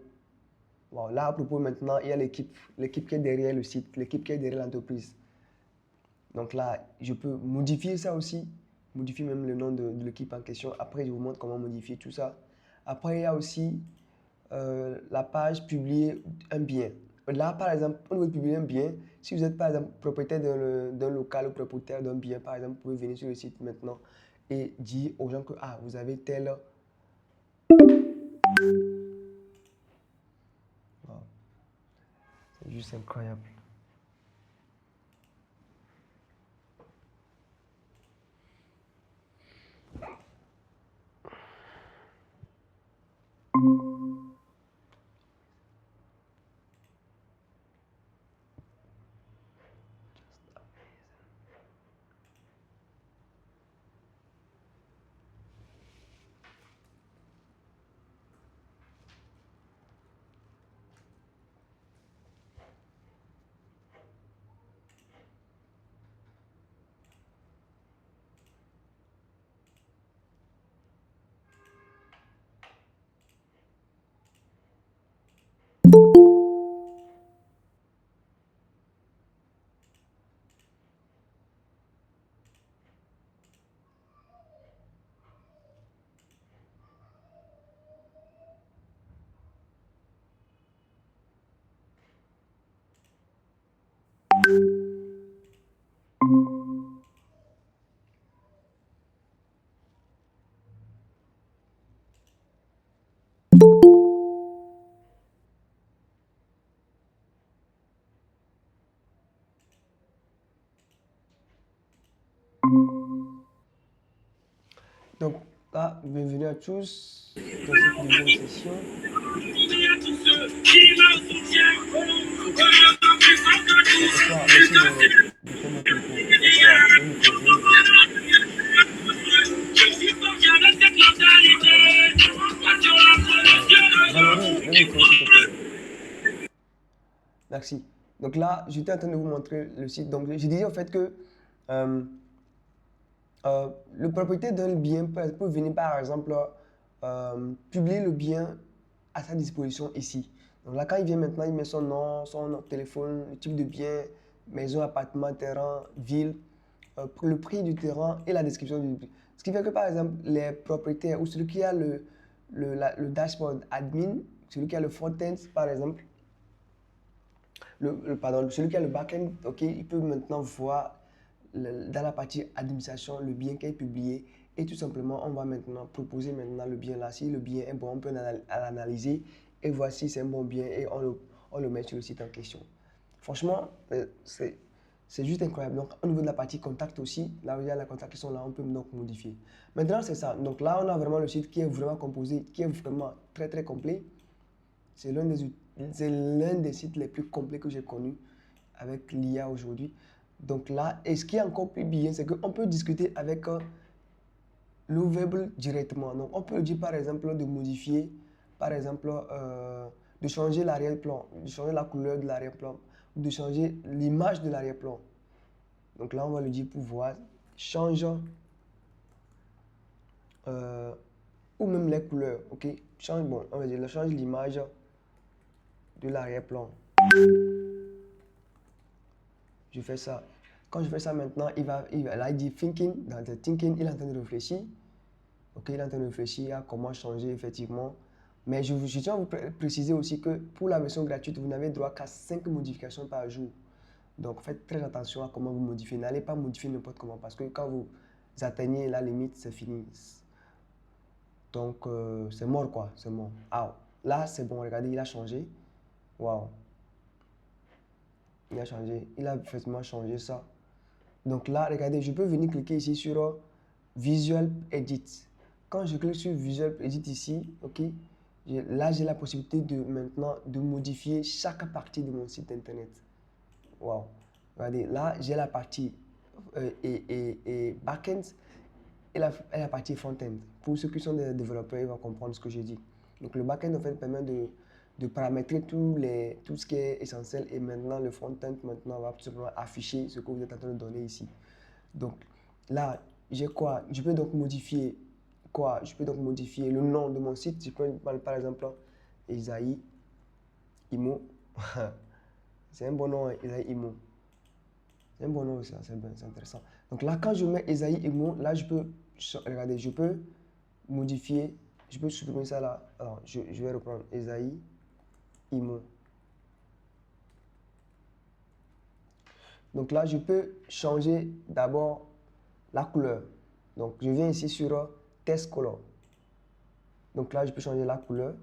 bon, là à propos maintenant, il y a l'équipe qui est derrière le site, l'équipe qui est derrière l'entreprise. Donc là, je peux modifier ça aussi, modifier même le nom de l'équipe en question. Après, je vous montre comment modifier tout ça. Après, il y a aussi la page publier un bien. Là, par exemple, on veut publier un bien. Si vous êtes, par exemple, propriétaire d'un local ou propriétaire d'un bien, par exemple, vous pouvez venir sur le site maintenant et dire aux gens que vous avez tel. Wow. C'est juste incroyable. Donc là, bienvenue à tous dans cette deuxième session. Espoir, merci de faire notre micro. Espoir, le micro, le micro. Valérie, le micro, s'il te plaît. Merci. Donc là, j'étais en train de vous montrer le site. Donc, je disais en fait que le propriétaire d'un bien peut venir par exemple publier le bien à sa disposition ici. Donc là, quand il vient maintenant, il met son nom, son téléphone, le type de bien, maison, appartement, terrain, ville, le prix du terrain et la description du prix. Ce qui fait que par exemple, les propriétaires ou celui qui a le dashboard admin, celui qui a le front-end par exemple, pardon, celui qui a le back-end, ok, il peut maintenant voir dans la partie administration le bien qui est publié et tout simplement on va maintenant proposer maintenant le bien là. Si le bien est bon, on peut l'analyser et voir si c'est un bon bien et on le met sur le site en question. Franchement, c'est juste incroyable. Donc au niveau de la partie contact aussi, là où il y a les contacts qui sont là, on peut donc modifier. Maintenant c'est ça. Donc là on a vraiment le site qui est vraiment composé, qui est vraiment très très complet. C'est l'un des sites les plus complets que j'ai connu avec l'IA aujourd'hui. Donc là, et ce qui est encore plus bien, c'est qu'on peut discuter avec l'ouvrable directement. Donc on peut dire par exemple de modifier, par exemple de changer l'arrière-plan, de changer la couleur de l'arrière-plan, de changer l'image de l'arrière-plan. Donc là, on va lui dire pour voir, change ou même les couleurs, ok? Change, bon, on va dire, change l'image de l'arrière-plan. Je fais ça. Quand je fais ça maintenant, là, il dit thinking. Dans le thinking, il est en train de réfléchir. Ok, il est en train de réfléchir à comment changer effectivement. Mais je tiens à vous préciser aussi que pour la version gratuite, vous n'avez droit qu'à 5 modifications par jour. Donc faites très attention à comment vous modifiez. N'allez pas modifier n'importe comment parce que quand vous atteignez la limite, c'est fini. Donc c'est mort quoi, c'est mort. Ah, là c'est bon, regardez, il a changé. Waouh. Il a changé, il a effectivement changé ça. Donc là, regardez, je peux venir cliquer ici sur Visual Edit. Quand je clique sur Visual Edit ici, ok, là j'ai la possibilité de maintenant de modifier chaque partie de mon site internet. Wow. Regardez, là j'ai la partie back-end et la partie front-end. Pour ceux qui sont des développeurs, ils vont comprendre ce que j'ai dit. Donc le back-end en fait permet de paramétrer tout ce qui est essentiel et maintenant le front-end maintenant va tout simplement afficher ce que vous êtes en train de donner ici. Donc là, j'ai quoi? Je peux donc modifier quoi? Je peux donc modifier le nom de mon site. Je peux par exemple Esaïe Imo. C'est un bon nom, hein, Esaïe Imo. C'est un bon nom aussi, c'est intéressant. Donc là, quand je mets Esaïe Imo, là je peux, regardez, je peux modifier, je peux supprimer ça là. Alors, je vais reprendre Esaïe Imo. Donc là, je peux changer d'abord la couleur. Donc, je viens ici sur Test Color. Donc là, je peux changer la couleur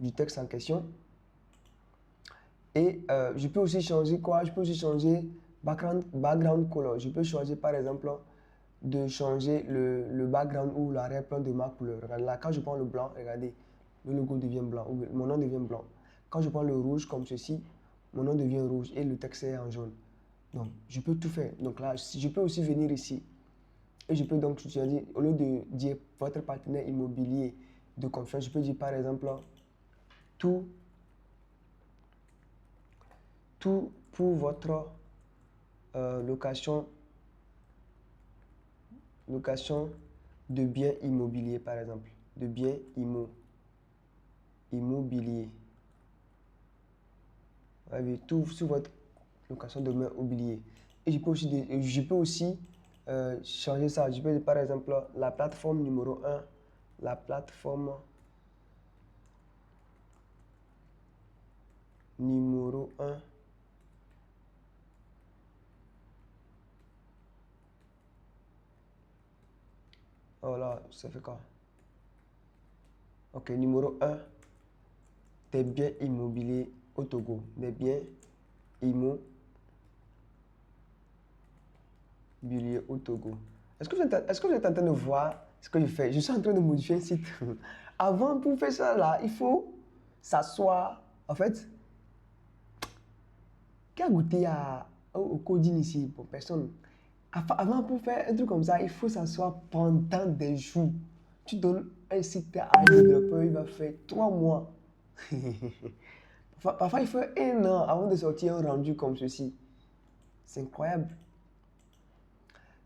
du texte en question. Et je peux aussi changer quoi? Je peux aussi changer background color. Je peux choisir par exemple de changer le background ou l'arrière-plan de ma couleur. Regardez là, quand je prends le blanc, regardez, le logo devient blanc, ou mon nom devient blanc. Quand je prends le rouge comme ceci, mon nom devient rouge et le texte est en jaune. Donc, je peux tout faire. Donc là, je peux aussi venir ici. Et je peux donc choisir, au lieu de dire votre partenaire immobilier de confiance, je peux dire par exemple tout pour votre location de biens immobiliers, par exemple. De biens immobiliers. Tout sur votre location de biens immobiliers. Et je peux aussi changer ça. Je peux dire par exemple la plateforme numéro 1, la plateforme numéro 1 Oh là, ça fait quoi? Ok, numéro 1, des biens immobiliers au Togo. Des biens immobiliers au Togo. Est-ce que vous êtes en train de voir ce que je fais? Je suis en train de modifier un site. Avant, pour faire ça là, il faut s'asseoir. En fait, qui a goûté au coding ici? Bon, personne. Avant, pour faire un truc comme ça, il faut s'asseoir pendant des jours. Tu donnes un site à un développeur, il va faire 3 mois. Parfois, il faut 1 an avant de sortir un rendu comme ceci. C'est incroyable.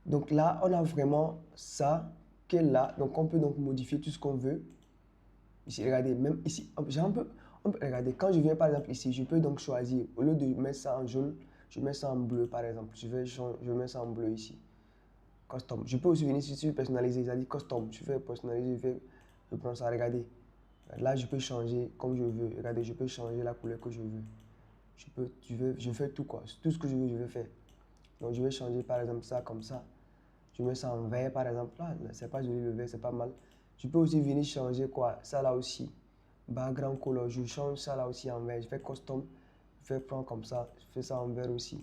Donc là, on a vraiment ça qui est là. Donc on peut donc modifier tout ce qu'on veut. Ici, regardez, même ici, regardez, quand je viens par exemple ici, je peux donc choisir, au lieu de mettre ça en jaune, je mets ça en bleu par exemple. Je mets ça en bleu ici. Custom. Je peux aussi venir ici sur personnaliser. Ça dit custom. Je fais personnaliser, je prends ça. Regardez. Là, je peux changer comme je veux. Regardez, je peux changer la couleur que je veux. Je fais tout quoi. Tout ce que je veux, je vais faire. Donc, je vais changer par exemple ça comme ça. Je mets ça en vert par exemple. Là, c'est pas joli le vert, c'est pas mal. Je peux aussi venir changer quoi. Ça là aussi. Background color. Je change ça là aussi en vert. Je fais custom. Je fais prendre comme ça. Je fais ça en vert aussi.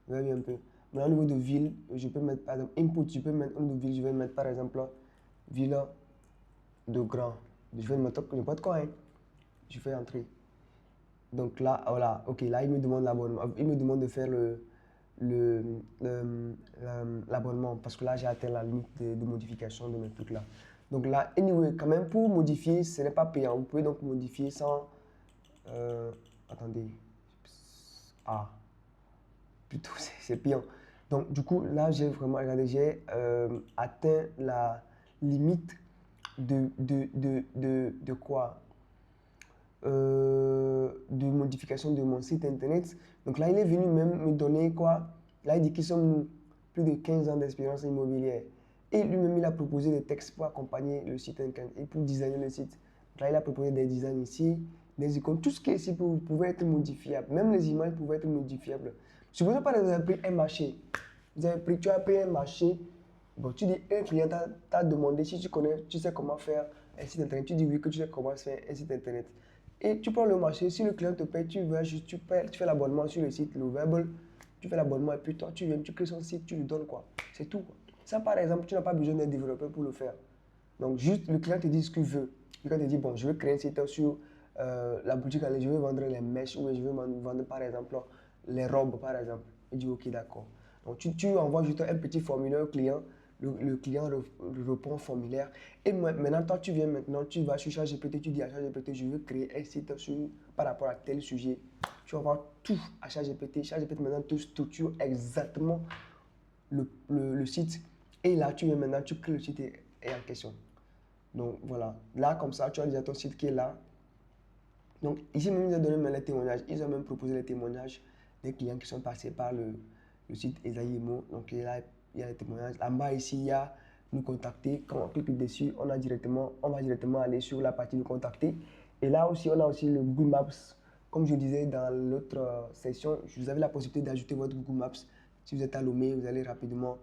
Vous voyez un peu. Mais au niveau de ville, je peux mettre par exemple input. Je peux mettre au niveau de ville. Je vais mettre par exemple ville de grand. Je vais mettre n'importe quoi. Hein. Je fais entrer. Donc là, voilà. Ok, là, il me demande l'abonnement. Il me demande de faire l'abonnement parce que là, j'ai atteint la limite de modification de mes trucs là. Donc là, anyway, quand même, pour modifier, ce n'est pas payant. Vous pouvez donc modifier sans. Attendez. Ah, plutôt, c'est payant. Donc, du coup, là, j'ai vraiment regardé, j'ai atteint la limite de quoi? De modification de mon site internet. Donc là, il est venu même me donner quoi? Là, il dit qu'ils sont plus de 15 ans d'expérience immobilière. Et lui-même, il a proposé des textes pour accompagner le site internet et pour designer le site. Donc là, il a proposé des designs ici, des icônes. Tout ce qui est ici pouvait être modifiable. Même les images pouvaient être modifiables. Supposons pas que vous avez pris un marché. Tu as pris un marché. Bon, tu dis, un client t'a demandé si tu connais, tu sais comment faire un site internet. Tu dis oui que tu sais comment faire un site internet. Et tu prends le marché, si le client te paye, tu fais l'abonnement sur le site Lovable, tu fais l'abonnement et puis toi, tu viens, tu crées son site, tu lui donnes quoi. C'est tout. Quoi. Ça, par exemple, tu n'as pas besoin d'un développeur pour le faire. Donc, juste le client te dit ce qu'il veut. Le client te dit, bon, je veux créer un site sur la boutique, je veux vendre les mèches ou je veux vendre, par exemple, les robes, par exemple. Il dit, ok, d'accord. Donc, tu envoies juste un petit formulaire au client. Le client répond au formulaire. Et maintenant, toi, tu viens maintenant, tu vas sur ChatGPT, tu dis à ChatGPT, je veux créer un site par rapport à tel sujet. Tu vas voir tout à ChatGPT. ChatGPT maintenant te structure exactement le site. Et là, tu viens maintenant, tu crées le site et en question. Donc voilà, là comme ça, tu as déjà ton site qui est là. Donc ici même, ils ont donné les témoignages. Ils ont même proposé les témoignages des clients qui sont passés par le site Esaïmo. Donc là, il y a les témoignages. En bas ici, il y a nous contacter. Quand on clique dessus, on va directement aller sur la partie nous contacter. Et là aussi, on a aussi le Google Maps. Comme je disais dans l'autre session, vous avez la possibilité d'ajouter votre Google Maps. Si vous êtes à Lomé, vous allez rapidement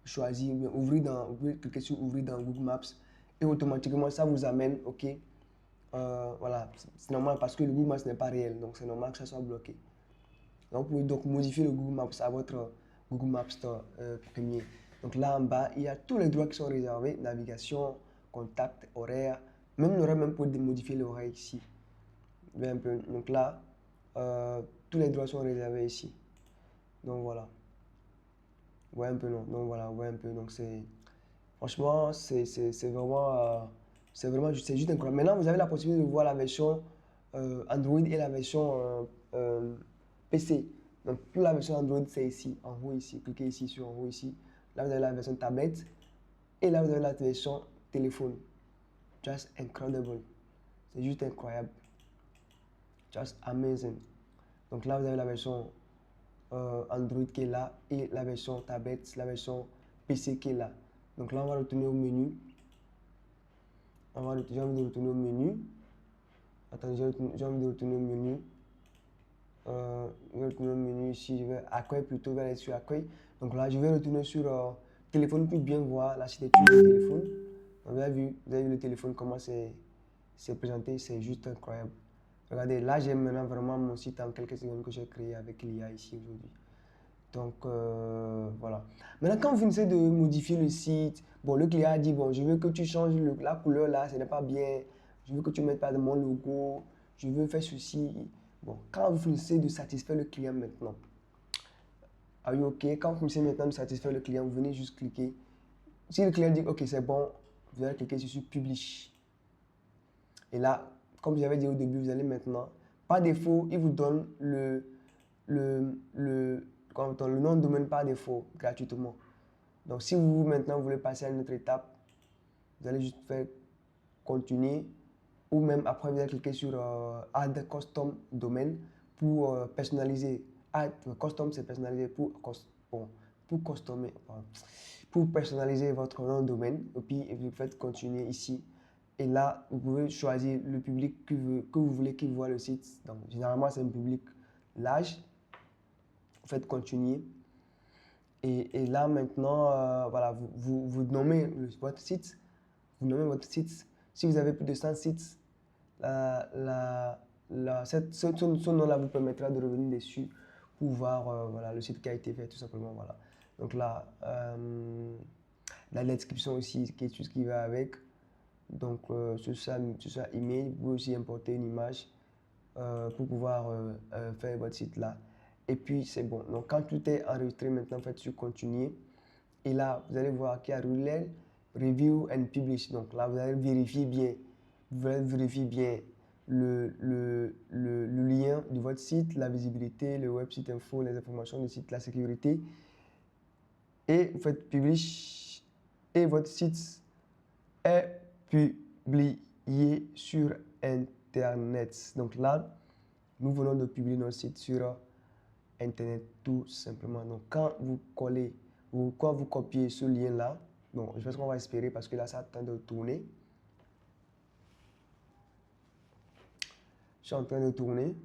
choisir, cliquer sur ouvrir dans Google Maps. Et automatiquement, ça vous amène, ok, voilà, c'est normal parce que le Google Maps n'est pas réel, donc c'est normal que ça soit bloqué. Donc, vous pouvez donc modifier le Google Maps à votre Google Maps Store premier. Donc là en bas, il y a tous les droits qui sont réservés, navigation, contact, horaire, même l'horaire, même pour modifier l'horaire ici. Un peu. Donc là, tous les droits sont réservés ici. Donc voilà. Ouais un peu non. Donc voilà, ouais un peu. Donc c'est franchement, c'est vraiment c'est juste incroyable. Maintenant, vous avez la possibilité de voir la version Android et la version PC. Donc, pour la version Android, c'est ici, en haut ici. Cliquez ici sur en haut ici. Là, vous avez la version tablette. Et là, vous avez la version téléphone. Just incredible. C'est juste incroyable. Just amazing. Donc là, vous avez la version Android qui est là et la version tablette, la version PC qui est là. Donc là, on va retourner au menu. J'ai envie de retourner au menu. Attends, j'ai envie de retourner au menu. Je vais retourner au menu ici. Je vais accueil plutôt, je vais aller sur accueil. Donc là, je vais retourner sur téléphone pour bien voir l'architecture du téléphone. Donc, vous avez vu le téléphone, comment c'est présenté, c'est juste incroyable. Regardez, là j'ai maintenant vraiment mon site en quelques secondes que j'ai créé avec l'IA ici aujourd'hui. Donc voilà. Maintenant, quand vous essayez de modifier le site, bon, le client a dit, bon, je veux que tu changes la couleur là, ce n'est pas bien. Je veux que tu ne mettes pas de mon logo. Je veux faire ceci. Bon, quand vous essayez de satisfaire le client maintenant, are you OK? Quand vous essayez maintenant de satisfaire le client, vous venez juste cliquer. Si le client dit, OK, c'est bon, vous allez cliquer sur Publish. Et là, comme j'avais dit au début, vous allez maintenant, par défaut, il vous donne le nom de domaine par défaut, gratuitement. Donc, si vous, maintenant, vous voulez passer à une autre étape, vous allez juste faire continuer, ou même après, vous allez cliquer sur Add Custom Domain pour personnaliser. Add Custom, c'est personnaliser pour personnaliser votre nom de domaine. Et puis, vous faites continuer ici. Et là, vous pouvez choisir le public que vous voulez qu'il voit le site. Donc, généralement, c'est un public large. Vous faites continuer. Et là, maintenant, voilà, vous nommez votre site. Vous nommez votre site. Si vous avez plus de 100 sites, ce nom-là vous permettra de revenir dessus pour voir voilà, le site qui a été fait, tout simplement. Voilà. Donc là, la description aussi, qui est tout ce qui va avec. Donc, sur ça email, vous pouvez aussi importer une image pour pouvoir faire votre site là. Et puis, c'est bon. Donc, quand tout est enregistré, maintenant, faites sur continuer. Et là, vous allez voir qu'il y a Relay, Review and Publish. Donc là, vous allez vérifier bien. Vous allez vérifier bien le lien de votre site, la visibilité, le web site info, les informations du site, la sécurité. Et vous faites Publish. Et votre site est publié sur Internet. Donc là, nous venons de publier notre site sur Internet tout simplement. Donc quand vous collez, quand vous copiez ce lien-là, bon, je pense qu'on va espérer parce que là, ça attend de tourner. Je suis en train de tourner.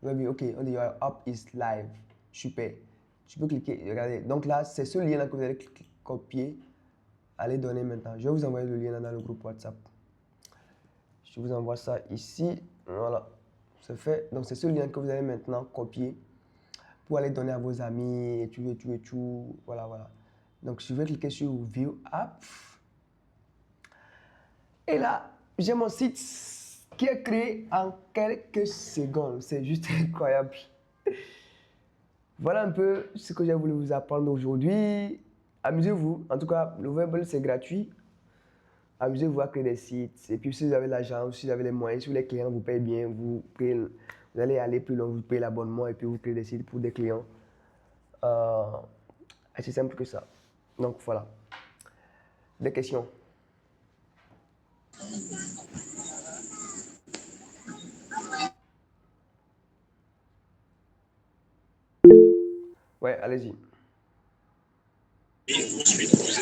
OK, on dit your app is live. Super. Tu peux cliquer, regardez. Donc là, c'est ce lien-là que vous allez copier. Allez donner maintenant. Je vais vous envoyer le lien là dans le groupe WhatsApp. Je vous envoie ça ici. Voilà. C'est fait. Donc c'est ce lien que vous allez maintenant copier pour aller donner à vos amis et tout. Voilà, voilà. Donc je vais cliquer sur View App. Et là, j'ai mon site qui est créé en quelques secondes. C'est juste incroyable. Voilà un peu ce que j'ai voulu vous apprendre aujourd'hui. Amusez-vous. En tout cas, le web, c'est gratuit. Amusez-vous à créer des sites. Et puis, si vous avez l'argent, si vous avez les moyens, si les clients vous payent bien, vous allez aller plus loin, vous payez l'abonnement et puis vous créez des sites pour des clients. C'est simple que ça. Donc, voilà. Des questions? Ouais, allez-y.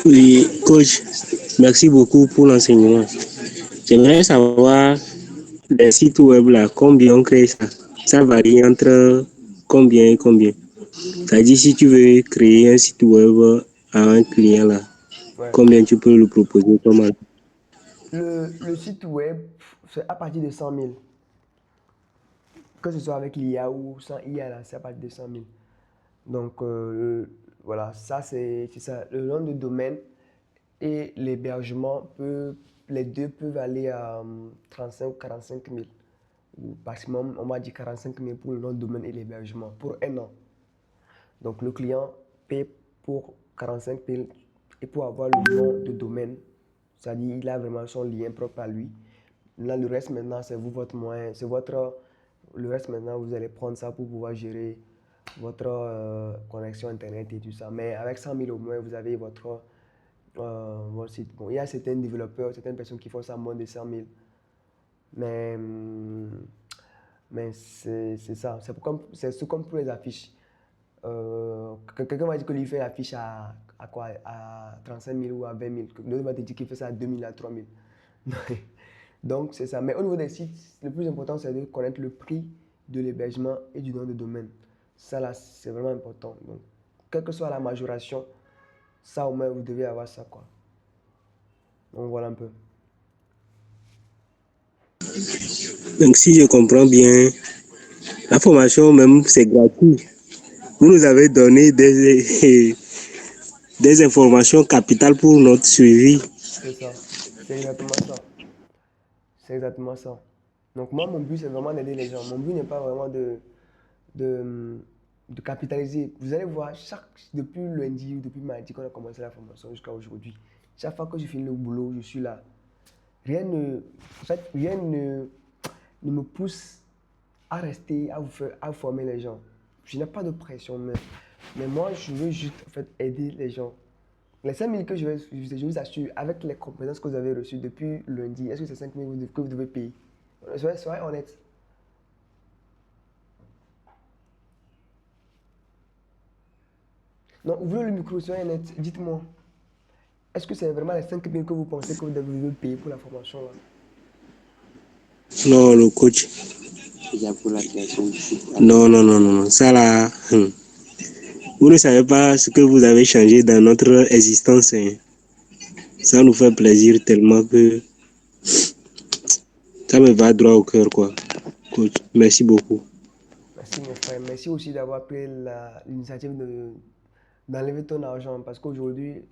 Oui, coach, merci beaucoup pour l'enseignement. J'aimerais savoir les sites web là, combien on crée ça? Ça varie entre combien et combien? C'est-à-dire, si tu veux créer un site web à un client là, Ouais. combien tu peux le proposer comme Le site web, c'est à partir de 100 000. Que ce soit avec l'IA ou sans IA, là, c'est à partir de 100 000. Donc, voilà, ça, c'est ça. Le nom de domaine et l'hébergement, les deux peuvent aller à 35 ou 45 000. Ou maximum, on m'a dit 45 000 pour le nom de domaine et l'hébergement, pour un an. Donc, le client paie pour 45 000 et pour avoir le nom de domaine, c'est-à-dire il a vraiment son lien propre à lui. Là, le reste maintenant, c'est vous, votre moyen, c'est votre... Le reste maintenant, vous allez prendre ça pour pouvoir gérer votre connexion Internet et tout ça. Mais avec 100 000 au moins, vous avez votre site. Bon, il y a certains développeurs, certaines personnes qui font ça à moins de 100 000. Mais c'est ça. C'est comme pour les affiches. Quelqu'un m'a dit que lui fait l'affiche à quoi? À 35 000 ou à 20 000. L'autre va te dire qu'il fait ça à 2 000, à 3 000. Donc, c'est ça. Mais au niveau des sites, le plus important, c'est de connaître le prix de l'hébergement et du nom de domaine. Ça, là, c'est vraiment important. Donc, quelle que soit la majoration, ça, au moins, vous devez avoir ça, quoi. Donc, voilà un peu. Donc, si je comprends bien, la formation même, c'est gratuit. Vous nous avez donné des informations capitales pour notre suivi. C'est ça. C'est exactement ça. C'est exactement ça. Donc, moi, mon but, c'est vraiment d'aider les gens. Mon but n'est pas vraiment de, de capitaliser. Vous allez voir, depuis lundi ou depuis mardi qu'on a commencé la formation jusqu'à aujourd'hui, chaque fois que je finis le boulot, je suis là. Rien ne me pousse à rester, à former les gens. Je n'ai pas de pression, mais moi, je veux juste en fait, aider les gens. Les 5 000 que je vous assure, avec les compétences que vous avez reçues depuis lundi, est-ce que c'est 5 000 que vous devez payer? Soyez honnête. Non, ouvrez le micro, soyez honnête. Dites-moi, est-ce que c'est vraiment les 5 000 que vous pensez que vous devez payer pour la formation là? Non, le coach. Non, non, non, non, non. Ça là, vous ne savez pas ce que vous avez changé dans notre existence. Hein. Ça nous fait plaisir tellement que ça me va droit au cœur, quoi. Coach, merci beaucoup. Merci mon frère, merci aussi d'avoir pris l'initiative d'enlever ton argent parce qu'aujourd'hui,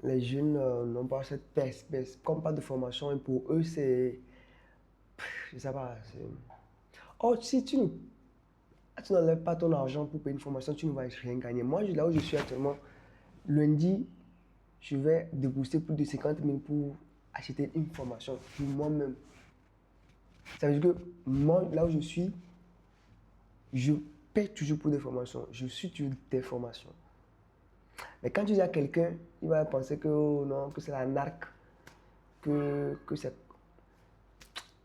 les jeunes n'ont pas cette comme pas de formation et pour eux c'est, je sais pas, oh si tu n'enlèves pas ton argent pour payer une formation, tu ne vas rien gagner. Moi, là où je suis actuellement, lundi, je vais débourser plus de 50 000 pour acheter une formation pour moi-même. Ça veut dire que moi, là où je suis, je paie toujours pour des formations. Je suis toujours des formations. Mais quand tu dis à quelqu'un, il va penser que oh non, que c'est la narque, que c'est.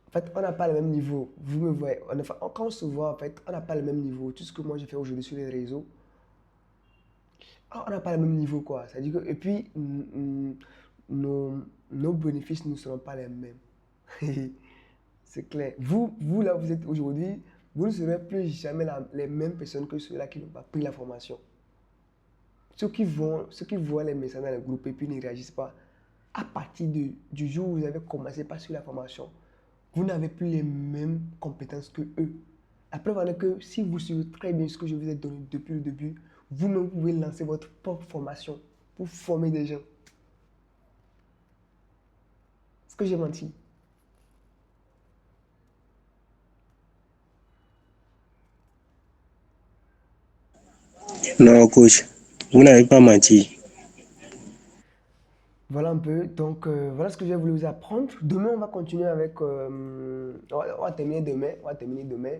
En fait, on n'a pas le même niveau. Vous me voyez. Quand on se voit, en fait, on n'a pas le même niveau. Tout ce que moi j'ai fait aujourd'hui sur les réseaux, on n'a pas le même niveau, quoi. Ça dit que, et puis, nos bénéfices ne seront pas les mêmes. C'est clair. Vous, là, vous êtes aujourd'hui, vous ne serez plus jamais les mêmes personnes que ceux-là qui n'ont pas pris la formation. Ceux qui voient les messages dans le groupe et puis ne réagissent pas, à partir du jour où vous avez commencé par suivre la formation, vous n'avez plus les mêmes compétences que eux. La preuve en est que si vous suivez très bien ce que je vous ai donné depuis le début, vous-même pouvez lancer votre propre formation pour former des gens. Est-ce que j'ai menti? Non, coach, vous n'avez pas menti. Voilà un peu. Donc, voilà ce que j'ai voulu vous apprendre. Demain, on va continuer avec. On va terminer demain. On va terminer demain.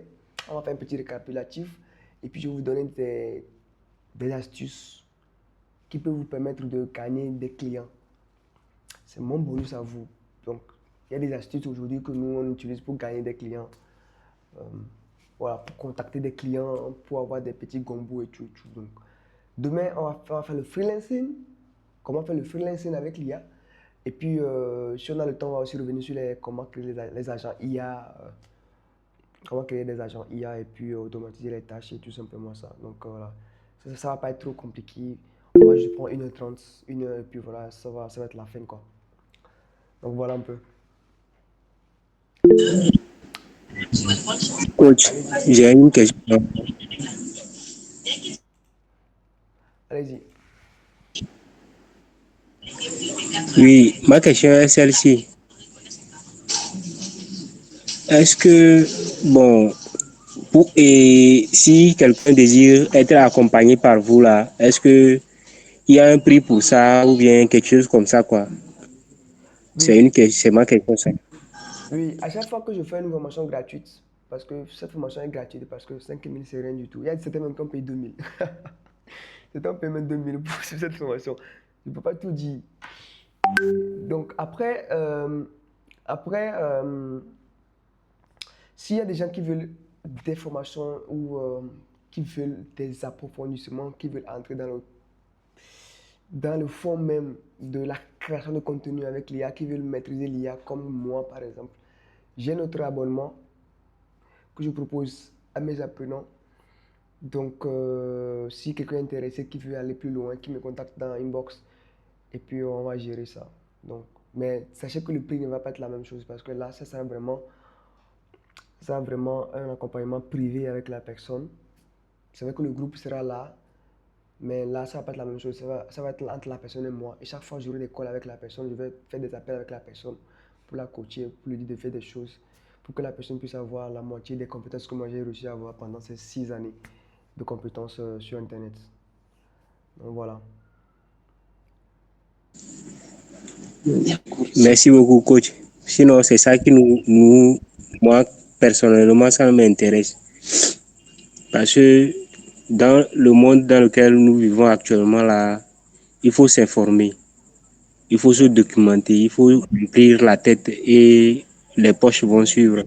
On va faire un petit récapitulatif. Et puis, je vais vous donner des astuces qui peuvent vous permettre de gagner des clients. C'est mon bonus à vous. Donc, il y a des astuces aujourd'hui que nous, on utilise pour gagner des clients. Voilà, pour contacter des clients, pour avoir des petits gombos et tout. Donc, demain, on va faire le freelancing. Comment faire le freelancing avec l'IA. Et puis, si on a le temps, on va aussi revenir sur comment créer les agents IA. Comment créer des agents IA et puis automatiser les tâches et tout simplement ça. Donc, voilà. Ça va pas être trop compliqué. Moi, je prends 1h30, 1h et puis voilà, ça va être la fin, quoi. Donc, voilà un peu. Coach, Allez-y. j'ai une question. Allez-y. Oui, ma question est celle-ci. Est-ce que, bon, et si quelqu'un désire être accompagné par vous là, est-ce que il y a un prix pour ça ou bien quelque chose comme ça quoi? Oui, C'est ma question ça. oui, à chaque fois que je fais une formation gratuite, parce que cette formation est gratuite, parce que 5 000 c'est rien du tout. Il y a certains même qui ont payé 2 000. Certains ont payé même 2 000 pour cette formation. Je ne peux pas tout dire. Donc après, s'il y a des gens qui veulent des formations ou qui veulent des approfondissements, qui veulent entrer dans le fond même de la création de contenu avec l'IA, qui veulent maîtriser l'IA comme moi par exemple. J'ai notre abonnement que je propose à mes apprenants. Donc, si quelqu'un est intéressé, qui veut aller plus loin, qui me contacte dans Inbox, et puis on va gérer ça. Donc, mais sachez que le prix ne va pas être la même chose parce que là, ça sera vraiment un accompagnement privé avec la personne. C'est vrai que le groupe sera là, mais là, ça va pas être la même chose. Ça va être entre la personne et moi. Et chaque fois, j'aurai des calls avec la personne. Je vais faire des appels avec la personne pour la coacher, pour lui dire de faire des choses, pour que la personne puisse avoir la moitié des compétences que moi j'ai réussi à avoir pendant ces 6 années de compétences sur Internet. Donc voilà. Merci beaucoup, coach. Sinon, c'est ça qui moi, personnellement, ça m'intéresse. Parce que dans le monde dans lequel nous vivons actuellement, là, il faut s'informer, il faut se documenter, il faut remplir la tête et les poches vont suivre.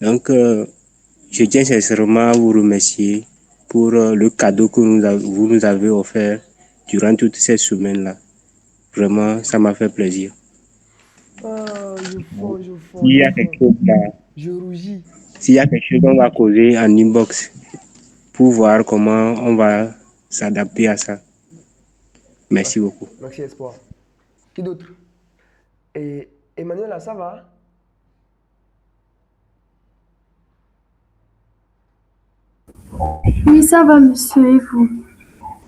Donc, je tiens sincèrement à vous remercier pour le cadeau que vous nous avez offert durant toutes ces semaines-là. Vraiment, ça m'a fait plaisir. S'il y a quelque chose là, Je rougis. s'il y a quelque chose, on va causer en inbox pour voir comment on va s'adapter à ça. Merci beaucoup. Merci, Espoir. Qui d'autre? Et Emmanuel, ça va? Oui, ça va, monsieur, et vous?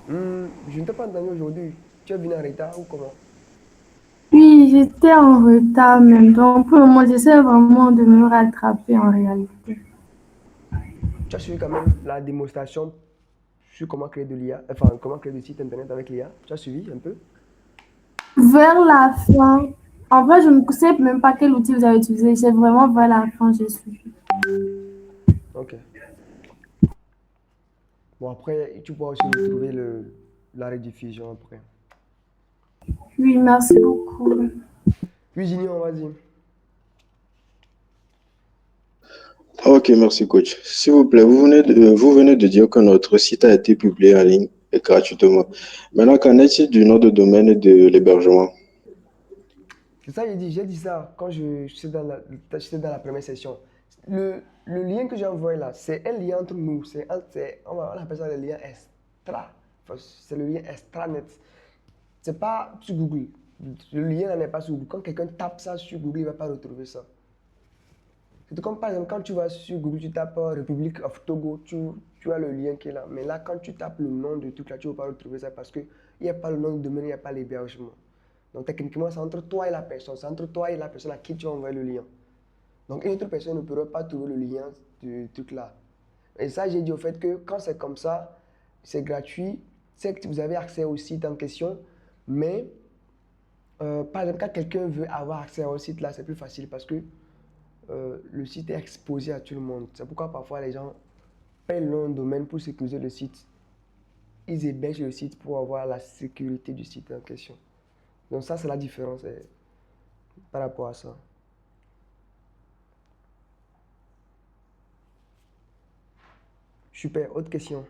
Je ne t'ai pas entendu aujourd'hui. Tu es venu en retard ou comment? Oui, j'étais en retard même. Donc, pour le moment, j'essaie vraiment de me rattraper en réalité. Tu as suivi quand même la démonstration sur comment créer de l'IA, enfin comment créer du site internet avec l'IA. Tu as suivi un peu? Vers la fin, en vrai, je ne sais même pas quel outil vous avez utilisé. C'est vraiment vers la fin, j'ai suivi. Ok. Bon, après, tu pourras aussi retrouver la rediffusion après. Oui, merci beaucoup. Oui, Junior, vas-y. Ok, merci coach. S'il vous plaît, vous venez de dire que notre site a été publié en ligne et gratuitement. Maintenant, qu'en est-il du nom de domaine et de l'hébergement? C'est ça, j'ai dit ça quand j'étais dans la première session. Le lien que j'ai envoyé là, c'est un lien entre nous. On appelle ça le lien extra. Enfin, c'est le lien extranet. C'est pas sur Google. Le lien n'est pas sur Google. Quand quelqu'un tape ça sur Google, il ne va pas retrouver ça. C'est comme par exemple, quand tu vas sur Google, tu tapes République of Togo, tu as le lien qui est là. Mais là, quand tu tapes le nom du truc là, tu ne vas pas retrouver ça parce qu'il n'y a pas le nom de domaine, il n'y a pas l'hébergement. Donc techniquement, c'est entre toi et la personne. C'est entre toi et la personne à qui tu as envoyé le lien. Donc une autre personne ne pourrait pas trouver le lien du truc là. Et ça, j'ai dit au fait que quand c'est comme ça, c'est gratuit. C'est que vous avez accès au site en question. Mais par exemple, quand quelqu'un veut avoir accès au site là, c'est plus facile parce que le site est exposé à tout le monde. C'est pourquoi parfois les gens paient le nom de domaine pour sécuriser le site. Ils hébergent le site pour avoir la sécurité du site en question. Donc ça, c'est la différence par rapport à ça. Super, autre question.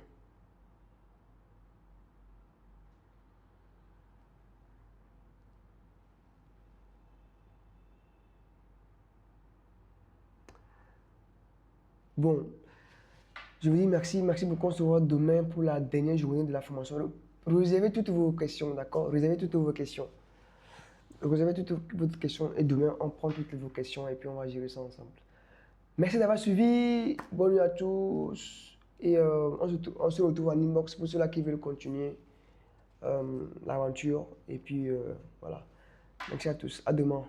Bon, je vous dis merci beaucoup. On se revoit demain pour la dernière journée de la formation. Réservez toutes vos questions, d'accord? Réservez toutes vos questions. Réservez toutes vos questions et demain, on prend toutes vos questions et puis on va gérer ça ensemble. Merci d'avoir suivi. Bonne nuit à tous. Et on se retrouve en inbox pour ceux-là qui veulent continuer l'aventure. Et puis voilà. Merci à tous. À demain.